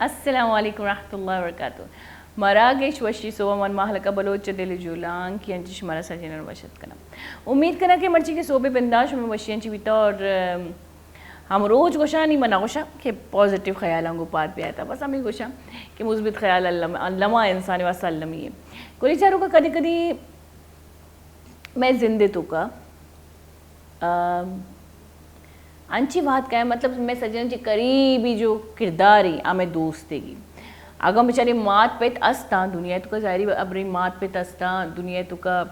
السلام علیکم ورحمۃ اللہ وبرکاتہ. مراگش وشی سو من محلک بلوچ دل جولان کی انچش مرا سجن وشت کنا. امید کنا کہ مرچی کے صوبے بنداش میں وشی انچی بیتا اور ہم روز گوشا نہیں منا گوشا کہ پازیٹیو خیال ہم کو پار پہ آتا بس ہمیں گوشا کہ مثبت خیال علامہ انسان واسطہ علمی ہے. کوئی چاروں کا کدی کدی میں زندے تو کا انچی بات کا ہے مطلب میں سجن چی قریبی جو کرداری آمیں دوستے گی اگر بیچاری مات پیت استا دنیا تو کا ظاہری ابری مات پیت استا دنیا تو کا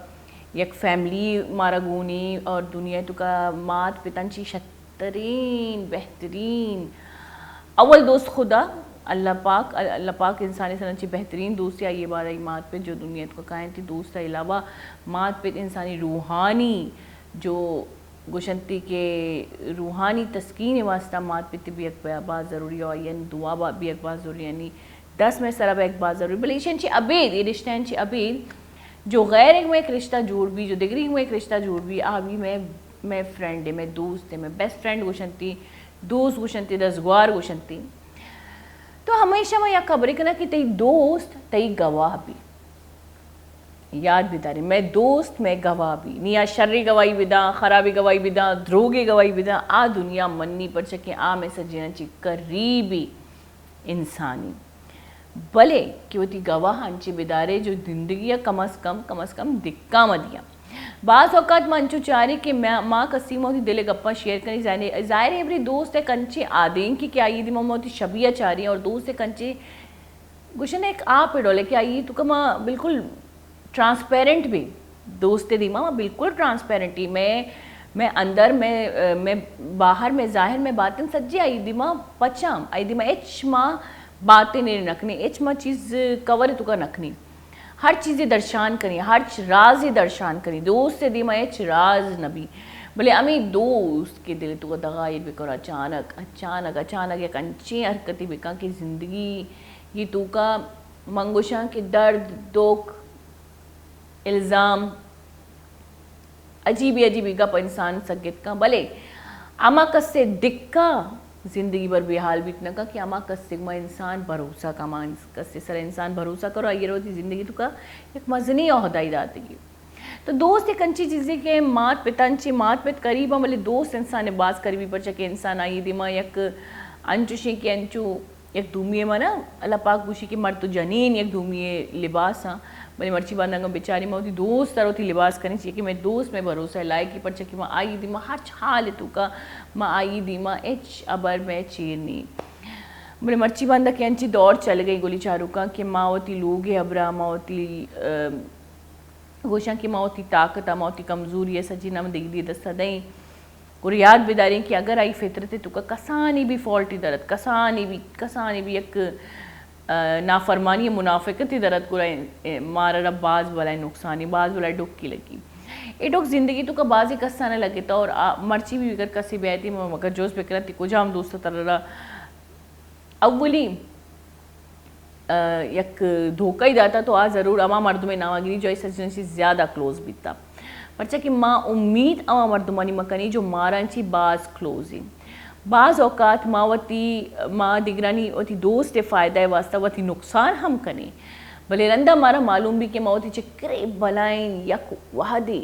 یک فیملی مارا گونی اور دنیا تو کا مات پیتنچی شترین بہترین اول دوست خدا اللہ پاک انسانی سنچی بہترین دوستی آئی یہ بات آئی مات پیت جو دنیا تو کا کائن تھی دوست علاوہ مات پیت انسانی روحانی جو گوشنتی کے روحانی تسکین واسطہ مات پیتی بھی ایک بات ضروری ہے یعنی دعا بھی ایک بات ضروری ہے یعنی 10 میں سراب ایک بات ضروری بلے ایشن چی عبید یہ رشتہ ہیں چی عبید جو غیر ایک میں ایک رشتہ جوڑ بھی جو دیگری میں ایک رشتہ جوڑ بھی آبی میں فرینڈ ہے میں دوست ہے میں بیسٹ فرینڈ گوشنتی دوست گوشنتی دزگوار گوشنتی تو ہمیشہ میں یا خبر کنا کہ تی دوست تی گواہ بھی یاد بھی داری میں دوست میں گواہ بھی نیا شرری گواہی بدا خرابی گواہی بدا دروگی گواہی بدا آ دنیا منی پر چکے آ میں سجینا چی قریبی انسانی بلے کہ وہ تی گواہ انچی بدارے جو زندگی کم از کم دکا مدیا بعض اوقات میں انچو چاہ رہی کہ ماں کسی موتی دلے گپا شیئر کرنی ظاہر ہے اپنی دوست ہے کنچے آدین کی کیا آئی دی ماں موتی شبیہ چاہ رہی ہیں اور دوست ہے کنچے گوشن ایک آپ ڈولے کہ آئی تو کہ ماں بالکل ٹرانسپیرنٹ بھی دوست دی ماں بالکل ٹرانسپیرنٹ ہی میں اندر میں باہر میں ظاہر میں باتیں سجی آئی دی ماں پچام آئی دی ماں اچ ماں باتیں نہیں رکھنی اچ ماں چیز کور تو کا رکھنی ہر چیزیں درشان کرنی ہر راز درشان کرنی دوست دی ماں اچ راز نبی بلے امی دوست کے دل تو کا دغائر بکر اچانک یک انچی حرکتی بکا کہ زندگی یہ تو کا منگوشاں کے درد دکھ الزام عجیبی گپ انسان سگت کا بلے اما کس سے دکھا زندگی بر بحال بیتنا کا کہ اما کس سے انسان بھروسہ کا مان کس سے سر انسان بھروسہ کرو یہ روتی زندگی تو کا ایک مزنی عہدائی داتی گی تو دوست ایک انچی چیزیں کہ مات پتنچی مات پت قریبا بلے دوست انسان باز قریبی پر چکے انسان آئی دیما یک انچوشی کی انچو یک دومیے مانا اللہ پاک گوشی کی مرد جنین یک دومیے لباس ہاں بلی مرچی باندھا گا بیچاری میں ہوتی دوست تر ہوتی لباس کرنی چاہیے کہ میں دوست میں بھروسہ لائے کی پر چکی ماں آئی دی ماں ہر حال تو کا ماں آئی دی ماں اچ ابر میں چیرنی بلی مرچی باندھا کہ انچی دور چل گئی گولی چارو کا کہ ماں ہوتی لوگ ابرا ماں ہوتی گوشاں کی ماں ہوتی طاقت ماں ہوتی کمزوری ہے سجی نام دیکھ دی دستہ دیں اور یاد بیداریں کہ اگر آئی فطرت تو کا کسانی بھی فالٹی درد کسانی بھی ایک نافرمانی منافقتی درد کو مارا رب باز بلائے نقصانی باز بلائے ڈک کی لگی یہ ڈک زندگی تو کا بازی کسانے لگے تا اور مرچی بھی بکر کسی بیتی مگر جوز بکرتی کو جام دوست ترہ اولی یک دھوکہ ہی داتا تو ضرور اما مردم نواگیری جو ایسا جنسی زیادہ کلوز بیتا پرچہ کہ ماں امید اما مردمانی مکنی جو مارا انچی باز کلوزی بعض اوقات ماں دگرانی وتی دوست فائدہ واسطہ وتی نقصان ہم کنی بلے رندہ مارا معلوم بھی کہ ماں وتی چکرے بلائیں یک وحدی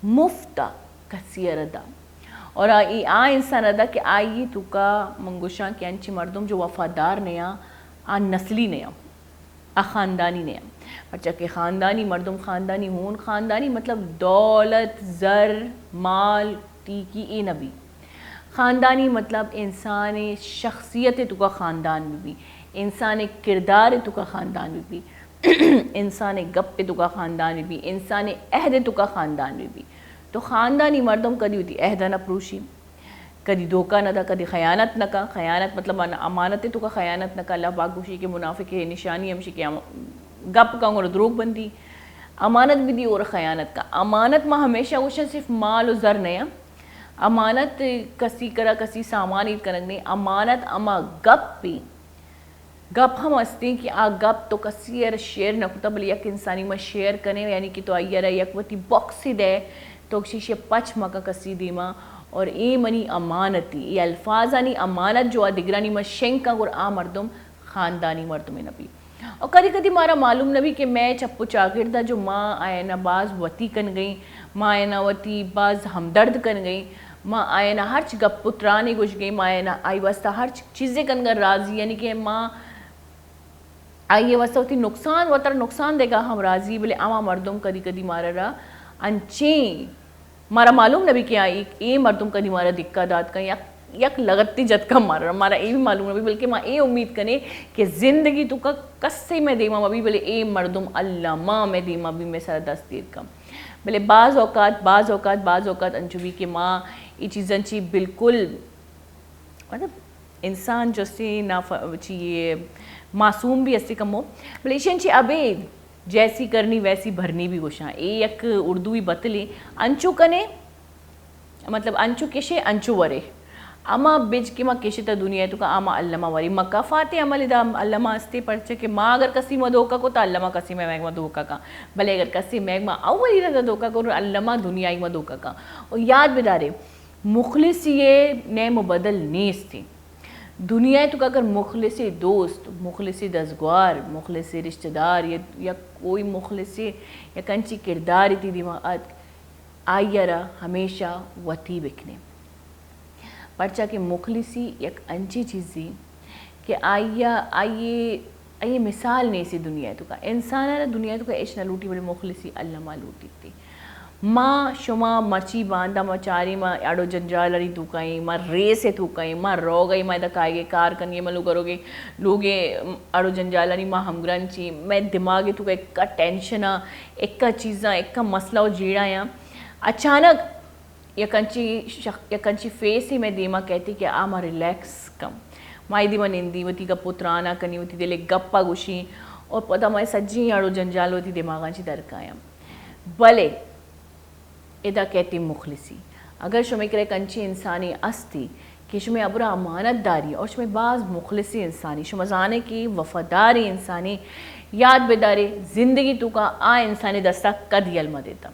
مفتا کسی ردا اور انسان ردا کہ آئی تو کا منگوشاں کے انچی مردم جو وفادار نیا نسلی نیا خاندانی نیا بچہ کہ خاندانی مردم خاندانی ہون خاندانی مطلب دولت زر مال ٹیکی اے نبی خاندانی مطلب انسان شخصیت تو کا خاندان بھی انسان کردار تو کا خاندان بھی انسان گپ تو کا خاندان بھی انسان عہد تو کا خاندان بھی تو خاندانی مردم کدی ہوتی عہدہ نہ پروشی کدی دھوکہ نہ دا کدی خیانت نہ کا خیانت مطلب امانت تو کا خیانت نہ کا اللہ پاک گوشی کے منافق نشانی ہمشی کے گپ کا اور دروغ بندی امانت بھی دی اور خیانت کا امانت میں ہمیشہ گوشن صرف مال و زر نہیں امانت کسی کرا کسی سامان عید کرنگ نہیں امانت اما گپ بھی گپ ہم ہستے کہ آ گپ تو کسی شیئر نہ کتا بلی یک انسانی میں شیئر کرنے یعنی کہ تو آئی رہا یک وتی باکسی دے تو شیشے پچ مکا کسی دیما اور اے منی امانتی یہ الفاظانی امانت جو دگرانی میں شنکا اور آ مردم خاندانی مردم نبی اور کدی کدی مارا معلوم نبی کہ میں چپو چاگردہ جو ماں آئینہ باز وتی کن گئیں ماں آئینہ وتی باز ہمدرد کن گئیں ماں آئینہ ہرچ گپ پترانے گوش گئیں ماں آئینہ آئی واسطہ ہرچ چیزیں کن گر راضی یعنی کہ ماں آئیے واسطہ ہوتی نقصان وطر نقصان دے گا ہم راضی بلے اما مردم کدی کدی مارا را انچیں مارا معلوم نبی کہ آئی اے مردم کدی مارا دکا داد کا یک لگتی جت کا مارا مارا اے بھی معلوم نبی بلکہ ماں اے امید کنے کہ زندگی تو کا کسے میں دیما مبی بلے اے مردم اللہ ماں میں دیما بھی میں سارا دست دیر کم بلے بعض اوقات انچو بھی کہ ماں یہ چیزیں چی بالکل مطلب انسان جو سے چیئے معصوم بھی اسے کم ہو بلے ایشن چی ابے جیسی کرنی ویسی بھرنی بھی گوشاں اے یک اردوی بطلی انچو کنے مطلب انچو کشے انچو ورے اما بج کے ماں کشے تا دنیا تو کا اما علمہ وری مکافات عمل دا علمہ استے پڑچے کہ ماں اگر کسی میں دھوکا کو تا علمہ کسی میں میگمہ دھوکا کا بلے اگر کسی میگمہ اولی رہا دھوکا کو علمہ دنیای میں دھوکا کا اور یاد بدارے مخلص یہ نئے مبدل نیست تھی دنیا تو اگر مخلص دوست مخلص دزگوار مخلص رشتہ دار یا کوئی مخلص یا کنچی کردار تھی دماغات آئیہ را ہمیشہ وتی بکنے پرچہ کہ مخلصی یک انچی چیزی کہ آئیے مثال نہیں سی دنیا تو کا انسان ہے دنیا تو کا ایش نہ لوٹی بڑی مخلصی اللہ ماں لوٹی تھی ماں شما مرچی باندھا ماں چاری ماں اڑو جنجال لڑی توکائیں ماں ریسے توکائیں ماں رو گئی ماں دکھائے گے کار کنگے ماں لوگ کرو گے لوگے اڑو جنجال لڑی ماں ہمگران چی میں دماغے تو کا ایک کا ٹینشنا ایک کا چیزاں ایک کا مسئلہ و جیڑا یا اچانک یکنچی فیس ہی میں دیما کہتی کہ آما ریلیکس کم مائی دیما نندی وتی کا پترانا کنی وتی دلے گپا گوشی اور پتہ مائی سجی اڑو جنجال ہوتی دماغاں چی درکایا بلے ادا کہتی مخلصی اگر شمی کرے کنچی انسانی استی کہ شمی ابرا امانت داری اور شمی بعض مخلصی انسانی شما زانے کی وفاداری انسانی یاد بدارے زندگی تو کا انسانی دستا قد علمہ دیتا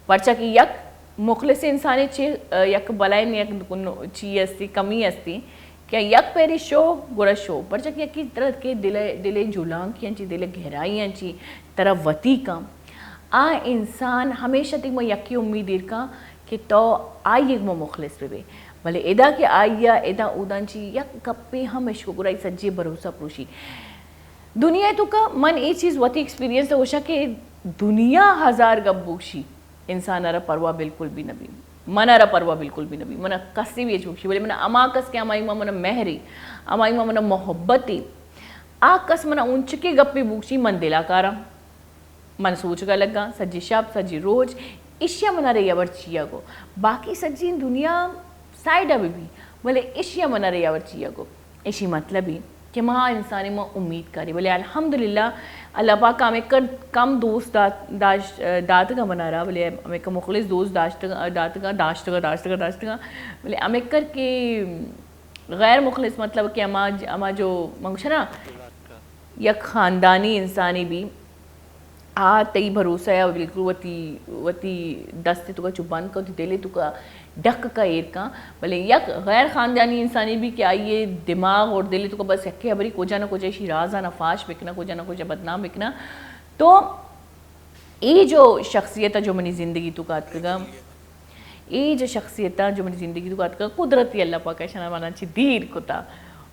پرچہ کی یک مخلص انسانی چی یک بلائن یک چی استی کمی استی کہ یک پیری شو گرا شو پرچہ کی یکی طرح کے دلے جولان کی انچی دلے گہرائی انچی طرح وطی کا انسان ہمیشہ تک میں یکی امید دیر کا کہ تو آئی ایک مخلص پہ بلے ادا کہ آئیا ادا اودان چی یک کپے ہم اشکو گرائی سجے بھروسہ پروشی دنیا تو کا من ای چیز وطی ایکسپیرینس تو ہوشا کہ دنیا ہزار گبوشی انسان ارہ پروا بالکل بھی نبی من ارہ پروا بالکل بھی نبی من کسی بھی اچھوشی بلے من اما کس کے امائی من مہری امائی من محبتی کس من اونچکے گپی بوشی من دلا کارا من سوچ گا لگا سجی شب سجی روج اشیا منا رہی ابر چیا گو باقی سجی دنیا سائڈ ابھی بھی بلے اشیا منا رہی ابر چیا گو اسی مطلب ہی کہ ماں انسانی ماں امید کری بلے الحمدللہ اللہ پاک ہمیں کم دوست دات کا بنا رہا بلے ہمیں کا مخلص دوست داشت کا بلے ہمیں کر کے غیر مخلص مطلب کہ اما جو منگشنا یک خاندانی انسانی بھی تئی بھروسہ ہے بالکل وتی دستے تو کا چبان کا دلے تو کا ڈک کا ایر کا بلے یک غیر خاندانی انسانی بھی کہ آئیے دماغ اور دلے تو کا بس یکے حبری کوجا نہ کوجا ایشی رازہ نفاش بکنا کوجا نہ کوجا بدنام بکنا تو ای جو شخصیت جو منی زندگی تو کا اتکا ای جو شخصیت جو منی زندگی تو کا اتکا قدرتی اللہ پاک ایشنا مانا چی دیر کتا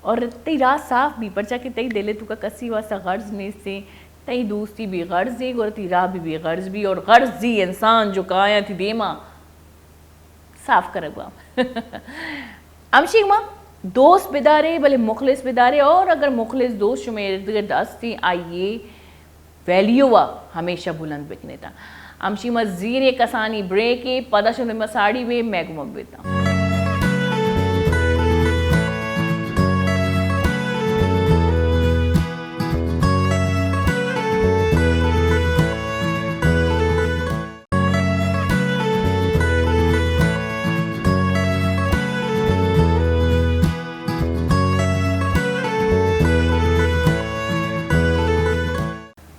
اور تی راز صاف بھی پرچا کہ تی دلے تو کا کسی واسا غرض نہیں سے تی دوستی بھی غرضی اور تی راہ بھی غرض بھی اور غرضی انسان جو کایا تھی دیما صاف کرگوا امشی ماں دوست بدارے بلے مخلص بدارے اور اگر مخلص دوست شما ارد گرد استی آئیے ویلیو ہمیشہ بلند بکنے تا امشی ماں زیر کسانی بریکے پدا شنو مساڑی وے میگو مبیتا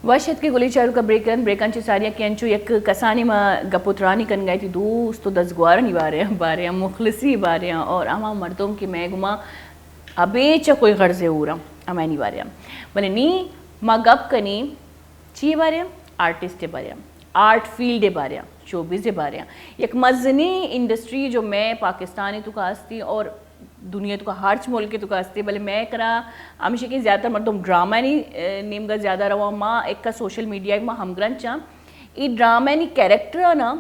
وشت کے گلی چارو کا بریکن چی ساریا کینچو یک کسانی ما گپوترانی کن گئی تھی دوست و دزگوارنی بارے ہیں مخلصی بارے ہیں اور اما مردوں کی میگما ابے چا کوئی غرض ہو رہا ameni varya bale ni magap kani chi varya artist varya art field varya showbiz varya ek mazni industry jo main pakistani to kasti aur دنیا تو کا ہرچ ملک کے تو کا ہستے بلے میں کرا ہمیشہ کہ زیادہ تر مردم ڈرامہ نہیں نیم گا زیادہ رہا ماں ایک کا سوشل میڈیا ماں ہم گرن چاہ یہ ڈرامہ نہیں کیریکٹر نا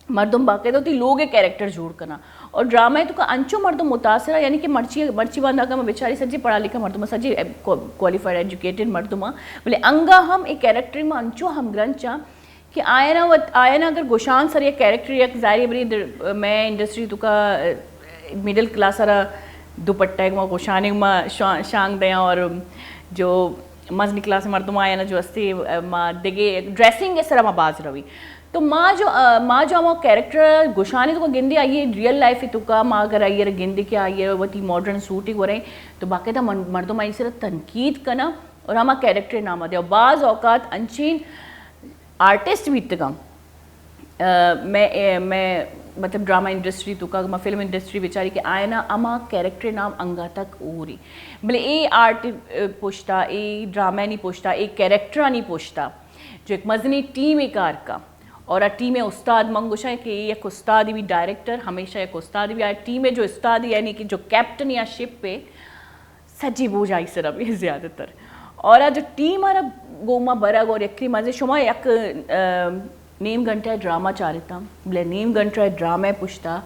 مردم باقاعدہ ہوتی لوگ ایک کیریکٹر جوڑ کرنا اور ڈرامہ تو کا انچو مردم متاثرہ یعنی کہ مرچی باندھا کا میں بیچاری سجی پڑھا لکھا مردم سجی کوالیفائڈ ایجوکیٹڈ مردم بلے انگا ہم ایک کیریکٹر میں انچو ہم گرن چاہ کہ آیا نا اگر گوشان سر یہ کیریکٹر یک ظاہری بری میں انڈسٹری تو کا مڈل کلاس سارا دوپٹہ ایک ماں گوشانے ماں شانگ دیا اور جو مزنی کلاس مردم آیا نا جو استے ماں دگے ڈریسنگ اس طرح ماں باز روی تو ماں جو ماں کیریکٹر گوشانے تو کا گندی آئیے ریئل لائف ہی تو کا ماں اگر آئیے گندی کے آئیے وہ تی ماڈرن سوٹ ہی ہو رہے تو باقاعدہ مردم آئی صرف تنقید کرنا اور ہمارا کیریکٹر نامہ دے اور بعض اوقات انچین آرٹسٹ بھی تکا میں مطلب ڈرامہ انڈسٹری تو کا فلم انڈسٹری بیچاری کہ آئے نا اما کیریکٹر نام انگا تک اوری بلے اے آرٹ پوچھتا اے ڈرامہ نہیں پوچھتا اے کیریکٹر نہیں پوچھتا جو ایک مزنی ٹیم ایک کار کا اور ٹیم استاد منگوشا ہے کہ ایک استاد بھی ڈائریکٹر ہمیشہ ایک استاد بھی آئے ٹیم ہے جو استاد یعنی کہ جو کیپٹن یا شپ پہ سجی بوجھ آئی سر ابھی زیادہ تر اور جو ٹیم آرہ گوما برگ اور یکری مزے شما یک نیم گھنٹہ ڈرامہ چارتا بلے نیم گھنٹہ ڈرامہ پوچھتا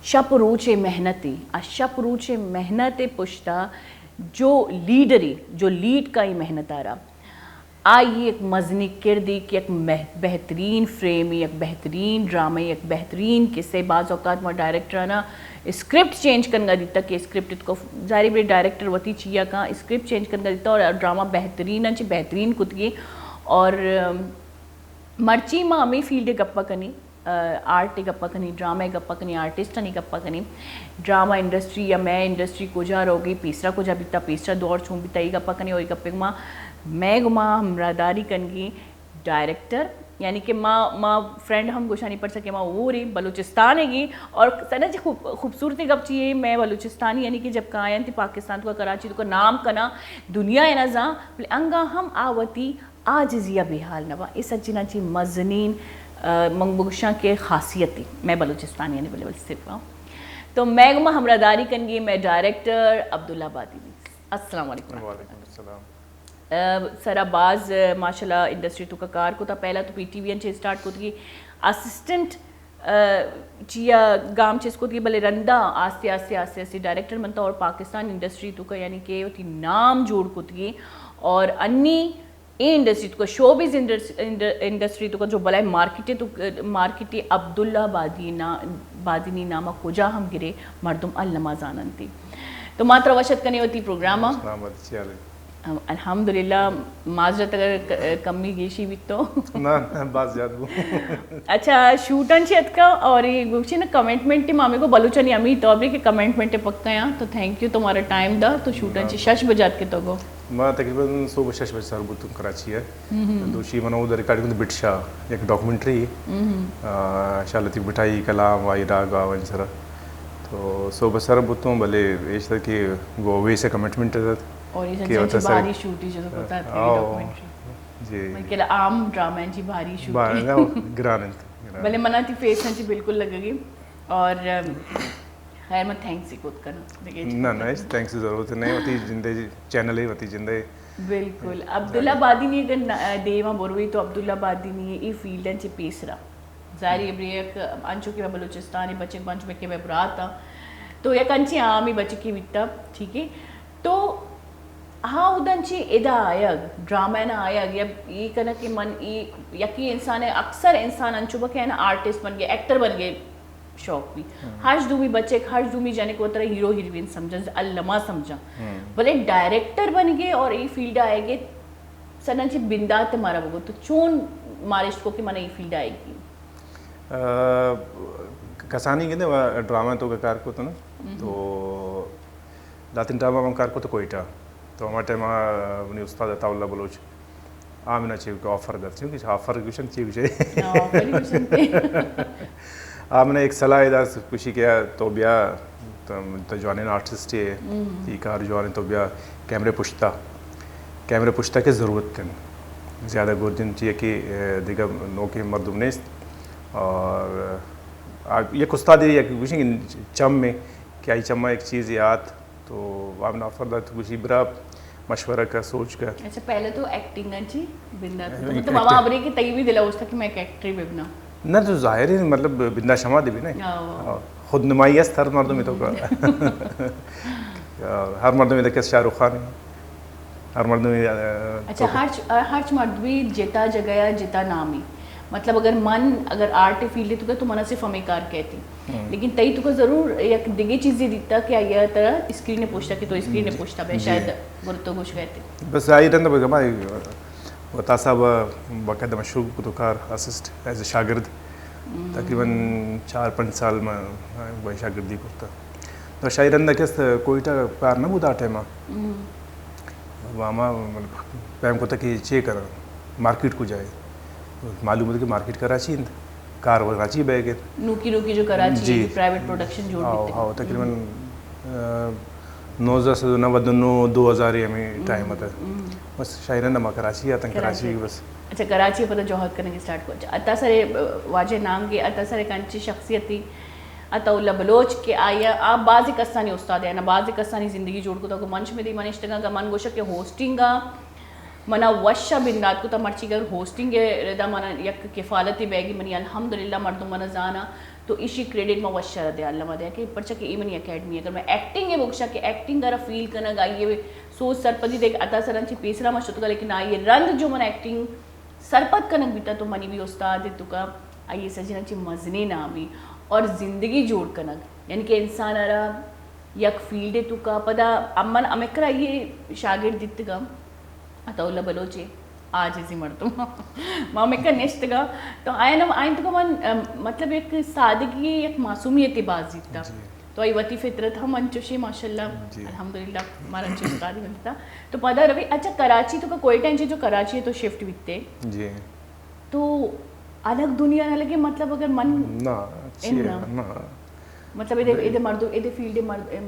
شپ روچے محنتی شپ روچے محنت پوچھتا جو لیڈری جو لیڈ کا ہی محنت آ رہا آئی ایک مزنی کردی کہ ایک بہترین فریمی ایک بہترین ڈرامہ ایک بہترین قصے بعض اوقات میں ڈائریکٹر آنا اسکرپٹ چینج کرنا دیتا کہ اسکرپٹ کو ظاہری بڑی ڈائریکٹر وتی چیا کا اسکرپٹ چینج کرنا دیتا اور ڈرامہ بہترین اچھی بہترین کتگی اور مرچی ماں ہمیں فیلڈ گپا کنی آرٹ گپا کنی ڈرامہ گپا کنی آرٹسٹ نہیں گپا کنی ڈرامہ انڈسٹری یا میں انڈسٹری کو جا رو گئی پیسرا کو جا بیتا پیسرا دور چھوں بیتا ہی گپا کنی اور گپے ماں میں گما ہمراہداری کنگی ڈائریکٹر یعنی کہ ماں فرینڈ ہم گوشا نہیں پڑھ سکے ماں وہ رہی بلوچستان ہے گی اور سنا جی خوبصورتی گپ چاہیے میں بلوچستانی یعنی کہ جب کا آیا تھی پاکستان تو کا کراچی تو کا نام کنا دنیا ہے نا زاں انگا ہم آوتی آجزیہ بحال نوا اس اچھنا چی مزنین منگوشاں کے خاصیتی میں بلوچستانی یعنی بلے صرف تو میں گما ہمراہداری کنگی میں ڈائریکٹر عبداللہ آبادی السلام علیکم. وعلیکم السلام. سر باز ماشاءاللہ انڈسٹری تو کا کار کو تھا پہلا تو پی ٹی وی ان چے اسٹارٹ کو تھی اسسٹنٹ چیا گام چیز کو تھی بلے رندہ آستے آستے آستے آستے ڈائریکٹر بنتا اور پاکستان انڈسٹری تو کا یعنی کہ تھی نام جوڑ کو تھی اور انی اے انڈسٹری تو کا شوبز انڈسٹری تو کا جو بلائے مارکیٹی عبداللہ بادینی نامہ کجا ہم گرے مردم النمازانن تھی تو ماتر وشت کرنی ہوتی پروگرامہ الحمدللہ معذرت اگر کمی گیشی بھی تو نا باز زیادہ ہوں. اچھا شوٹن چیت کا اور یہ گوشی نا کمنٹمنٹ مامی کو بلوچنی امی تو ابھی کہ کمنٹمنٹ پکا ہیں تو تھینک یو تمہارا ٹائم دا تو شوٹن چی شش بجات کے تو گو میں تقریباً صبح 6 بجے سر بوتوں کراچی ہے دوشی منو ادھر ریکارڈنگ بٹ شاہ ایک ڈاکومنٹری شاہ لطیف بٹائی کلام وائی راگا ون سر تو صبح سر بوتوں بھلے ایش تھا کہ وہ وے سے کمٹمنٹ ہے اور یہ سنچے بھاری شوٹی جو ہوتا ہے ڈاکومنٹری جی میں عام ڈرامہ جی بھاری شوٹی گرانت بھلے منع تھی فیس سنچے بالکل لگے گی اور خیر میں تھینکس ہی کود کرنا نہ تھینکس کی ضرورت نہیں ہوتی زندگی چینل ہی ہوتی زندگی بالکل عبداللہ بادینی اگر دیواں بروئی تو عبداللہ بادینی یہ فیلڈ ہیں چی پیسرا ظاہری ابریک انچو کی میں بلوچستانی بچے بنچ میں کہ میں برات تھا تو یک انچی عامی بچے کی بیتا ٹھیک ہے تو ہاں ادن چی ادا آیگ ڈرامہ نا آیگ یا یہ کہنا کہ من یکی انسان ہے اکثر انسان انچو با کہنا آرٹسٹ بن گئے ایکٹر بن گئے شوق بھی ہرش دومی بچے ہرش دومی جانے کو طرح ہیرو ہیروین سمجھا علمہ سمجھا بلے ڈائریکٹر بن گئے اور یہ فیلڈ آئے گے سنن چی بندات تمہارا بگو تو چون مارشت کو کہ منہ یہ فیلڈ آئے گی کسانی گئے نا ڈرامہ تو کار کو تو نا تو لاتین ڈرامہ کار کو تو کوئٹا تو ہمارے ٹائم اپنی استاد عطا اللہ بلوچ آمینہ چیو کے آفر کرتے ہیں کہ آفر کشن چیو چاہیے آمنه یک صلاح دست کشی که تو بیا تو جوانین آرتستی ای کار جوانین تو بیا کیمره پشتا که ضرورت کن زیادہ گردن چیه که دیگه نوکه مردم نیست اور یک استادی یک گوشی چم میں کہ ای چم ایک چیز یاد تو آپ نے افراد تو گوشی برا مشورہ کا سوچ کا. اچھا پہلے تو ایکٹنگ اچھی بندا تو ماما ابری کی تئی بھی دلا اس تک کہ میں ایک ایکٹر بننا نہ تو ظاہر ہے مطلب بندا شما دی بھی نا خود نمائی است ہر مردم تو کا ہر مردم میں شاہ رخ خان ہر مردم میں. اچھا ہر مرد بھی جتا جگہ جتا نامی مطلب اگر من اگر آرٹ فیلڈ تو من صرف ہمیں کار کہتی لیکن تئی تو ضرور ایک دیگے چیزیں دیتا کہ یہ طرح اسکرین نے پوچھتا کہ تو اسکرین نے پوچھتا بے شاید گرتو گوش کہتے بس آئی رہتا بگما وتا صاحب باقاعدہ مشروع کتوکار اسسٹ ایز اے شاگرد تقریباً 4-5 سال میں وہی شاگردی کرتا تو شاعر رندہ کس کوئٹہ کار نہ بودا ٹائم وہاں پیم کو تک کہ چے کر مارکیٹ کو جائے معلوم ہے کہ مارکیٹ کراچی کار وہ کراچی بہ گئے نوکی جو کراچی پرائیویٹ پروڈکشن جوڑ دیتے ہاں تقریباً 1999 ہمیں ٹائم ہوتا ہے بس شاعرہ نما کراچی آتا کراچی بس. اچھا کراچی پتہ جوہد کرنے کے اسٹارٹ کو اتا سارے واجہ نام کے اتا سارے کنچی شخصیت تھی اتا اللہ بلوچ کے آیا آپ بعض کسانی استاد ہے نا بعض کسانی زندگی جوڑ کو تو منچ میں دی منشتگا کا من گوشا کہ ہوسٹنگا منا وشا بندات کو تا مرچی گر ہوسٹنگ ردا منا یک کفالتی بیگی منی الحمدللہ مردم منا زانا تو اسی کریڈٹ میں وشا ردا اللہ مدیا کہ پرچا کہ ایمنی اکیڈمی اگر میں ایکٹنگ ہے بکشا کہ ایکٹنگ گرا فیل کرنا گائیے سوچ سرپدی دیکھ اتا سرانچی پیسرا مشتو کا لیکن آئیے رند جو من ایکٹنگ سرپد کنک بیتا تو منی بھی استاد ہے تو کا آئیے سجنانچی مزنے نامی اور زندگی جوڑ کنک یعنی کہ انسان ارا یک فیلڈ ہے تو کا پدا امن امکرا یہ شاگرد دیتگا اتا اللہ بلوچے آج ایسی مردم ماں میں کا نشت گا تو آئین تو کا من مطلب ایک سادگی ایک معصومیت بازی تھا تو آئی وطی فطرت ہم انچوشی ماشاءاللہ الحمدللہ ہمارا انچو استادی بنتا تو پدا روی. اچھا کراچی تو کا کوئی ٹینچے جو کراچی ہے تو شفٹ بیتے جی تو الگ دنیا نہ لگے مطلب اگر من نہ مطلب ادھر مردوں ادھر فیلڈ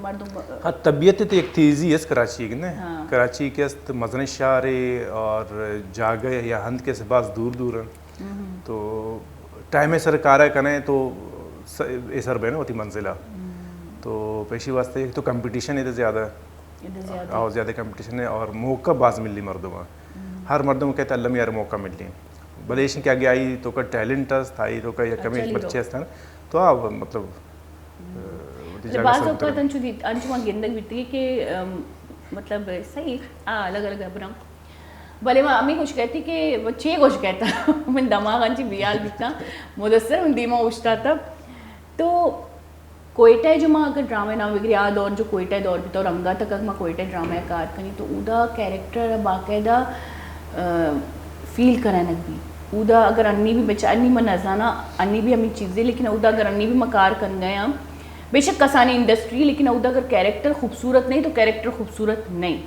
مردوں ہاں طبیعت تو ایک تیزی ہے کراچی کی نا کراچی کے است مزن شارے اور جاگے یا ہند کے سے بعض دور ہیں تو ٹائم سر کارا کنے تو ایسر بہن ہوتی منزلہ تو پیشی واسطے ایک تو کمپٹیشن ادھر زیادہ اور زیادہ کمپٹیشن ہے اور موقع بعض مل لی مردوں میں ہر مردوں کو کہتے ہیں اللہ میں یار موقع مل لی بلیشن کیا گیا آئی تو کا ٹیلنٹ تھا تو کا کمی بچے تھا تو آپ مطلب بعض اوقات انچوان گندگ بیتی ہے کہ مطلب صحیح الگ الگ ابرم بھلے میں امی کچھ کہتی کہ وہ چھ کچھ کہتا من دماغ انچی بیال بیتا مدثر من دیما اوشتا تھا تو کوئٹہ جو ماں اگر ڈرامے نام وغیرہ یاد اور جو کوئٹہ دور بیتا اور رنگا تک میں کوئٹہ ڈرامے کار کنی تو اودا کیریکٹر باقاعدہ فیل کرنک بھی اودا اگر انی بھی بچہ انی میں نزانا انی بھی ہمیں چیزیں لیکن اودا اگر انی بھی مکار کن گیا بے شک کسانی انڈسٹری لیکن اودا اگر کیریکٹر خوبصورت نہیں تو کیریکٹر خوبصورت نہیں.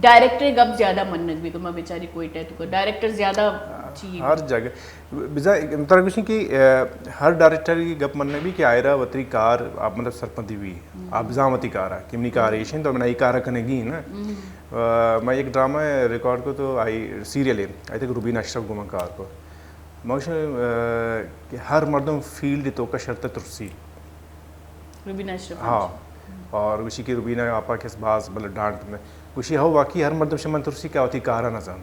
ڈائریکٹر گپ زیادہ منت بھی تو میں بیچاری کوئٹہ تو ڈائریکٹر زیادہ چاہیے ہر جگہ مطلب کچھ کہ ہر ڈائریکٹر کی گپ مننے بھی کہ آئرہ وطری کار آپ مطلب سرپندی بھی آپ زامتی کارا کہ منی کاریشن تو میں نئی کارا کنے گی نا میں ایک ڈرامہ ریکارڈ کو تو آئی سیریل ہے آئی تک روبین اشرف گمان کار کو کہ ہر مردم فیلڈ تو کا شرط ترسی روبین اشرف ہاں اور اسی کی روبینہ آپا کے باز مطلب ڈانٹ میں کچھ ہو واقعی ہر مردم شمن ترسی کیا ہوتی کارا نہ زن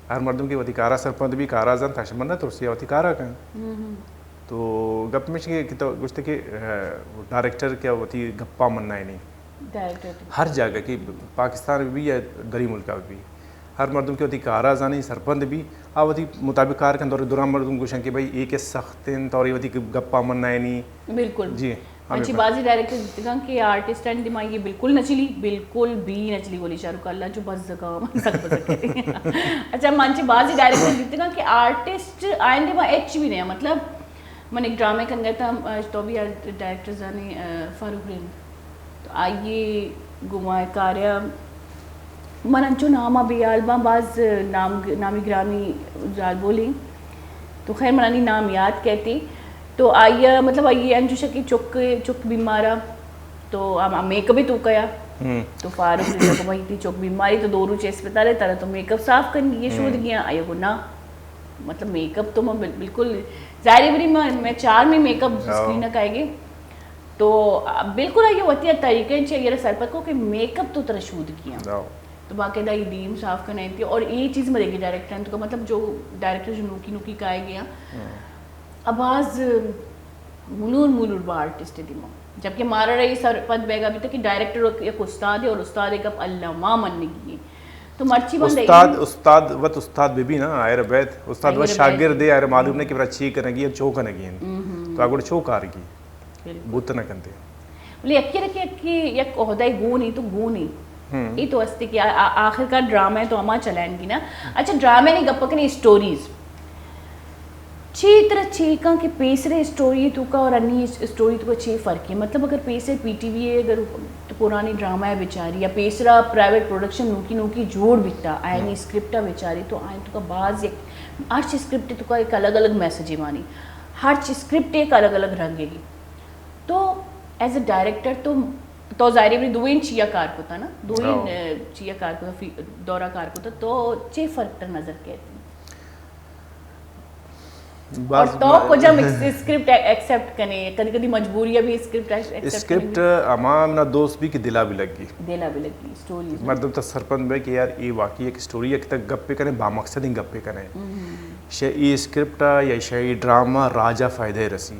ہر مردم کی وتی کارا سرپند بھی کارا زن تھا شمن نہ ترسی ہوتی کارا کہیں تو گپ میں کچھ کہ ڈائریکٹر کیا ہوتی گپا مننا ہی نہیں ہر جگہ کی پاکستان میں بھی یا دری ملکہ بھی ہر مردم کی ہوتی کارا زانی سرپند بھی آوتی مطابق کار کے دوران مردم گوشن کہ بھائی ایک سختن طوری ہوتی گپا مننا ہی نہیں بالکل جی اچھی بازی ڈائریکٹر دیتے گا کہ آرٹسٹ اینڈ دماغ یہ بالکل نچلی بالکل بھی نچلی بولی شاہ رخ اللہ جو بس زکا سک بس کہتے ہیں اچھا مانچے بازی ڈائریکٹر دیتے گا کہ آرٹسٹ آئندے میں ایچ بھی نہیں ہے مطلب میں نے ایک ڈرامے کن گیا تھا تو بھی ڈائریکٹر زانی فاروق رین تو آئیے گمائے کاریا من انچو نامہ بھی آلبا بعض نامی گرامی جال بولی تو خیر منانی نام یاد کہتی تو آئیے مطلب آئیے انجو شکی چک بیمارا تو میک اپ ہی تو کیا تو فاروق نے کو بھائی تھی چوک بیماری تو 2 روز اسپتال ہے تو میک اپ صاف کرنی یہ شود گیا آئے وہ نہ مطلب میک اپ تو میں بالکل ظاہر بری میں 4 میں میک اپ اسکرین آئے گی تو بالکل آئیے ہوتی ہے طریقے چاہیے سر پر کو کہ میک اپ تو ترا شود کیا تو باقاعدہ یہ ڈیم صاف کرنا تھی اور یہ چیز میں دیکھی ڈائریکٹر تو مطلب جو ڈائریکٹر جو نوکی کا آئے گیا آواز مولور با آرٹسٹ ہے جبکہ مارا رہی سر پد بیگا بھی تھا کہ ڈائریکٹر ایک استاد ہے اور استاد ایک اب علامہ مننے کی تو مرچی بند استاد بی نا آئر بیت استاد وقت شاگرد ہے آئر معلوم نہیں کہ برا چی کرنے گی چو کرنے گی تو آگوڑ چو کار کی بوت نہ کنتے بلی اکی رکھی اکی یک عہدہ گو نہیں تو گو نہیں یہ تو ہستے کہ آخر کا ڈرامہ ہے تو ہما چلائیں گی نا اچھا ڈرامہ نہیں گپا کنی اسٹوریز چی طرح چیکاں کہ پیسرے اسٹوری تو کا اور انی اسٹوری تو کا چی فرق ہے مطلب اگر پیسرے پی ٹی وی ہے اگر پرانی ڈرامہ ہے بیچاری یا پیسرا پرائیویٹ پروڈکشن نوکی جوڑ بیتا آئینی اسکرپٹا بیچاری تو آئین تو کا بعض ہر چیز اسکرپٹ تو کا ایک الگ الگ میسج ہے مانی ہر چیز اسکرپٹ ایک الگ الگ رنگے گی تو ایز اے ڈائریکٹر تو ظاہری بھی دوئین چیا کار کو تھا نا دوئین چیا کار کو تھا دورہ کار کو تھا تو چی فرق تر نظر کہتے ہیں اور تو کو جب اسکرپٹ ایکسیپٹ کرنے کدی کدی مجبوری ہے بھی اسکرپٹ امام نا دوست بھی کہ دلا بھی لگی اسٹوری مطلب تو سرپند بے کہ یار یہ واقعی ایک اسٹوری ہے کہ تک گپ پہ کریں بامقصد ہی گپ پہ کریں یہ اسکرپٹ یا شاید ڈرامہ راجہ فائدہ رسی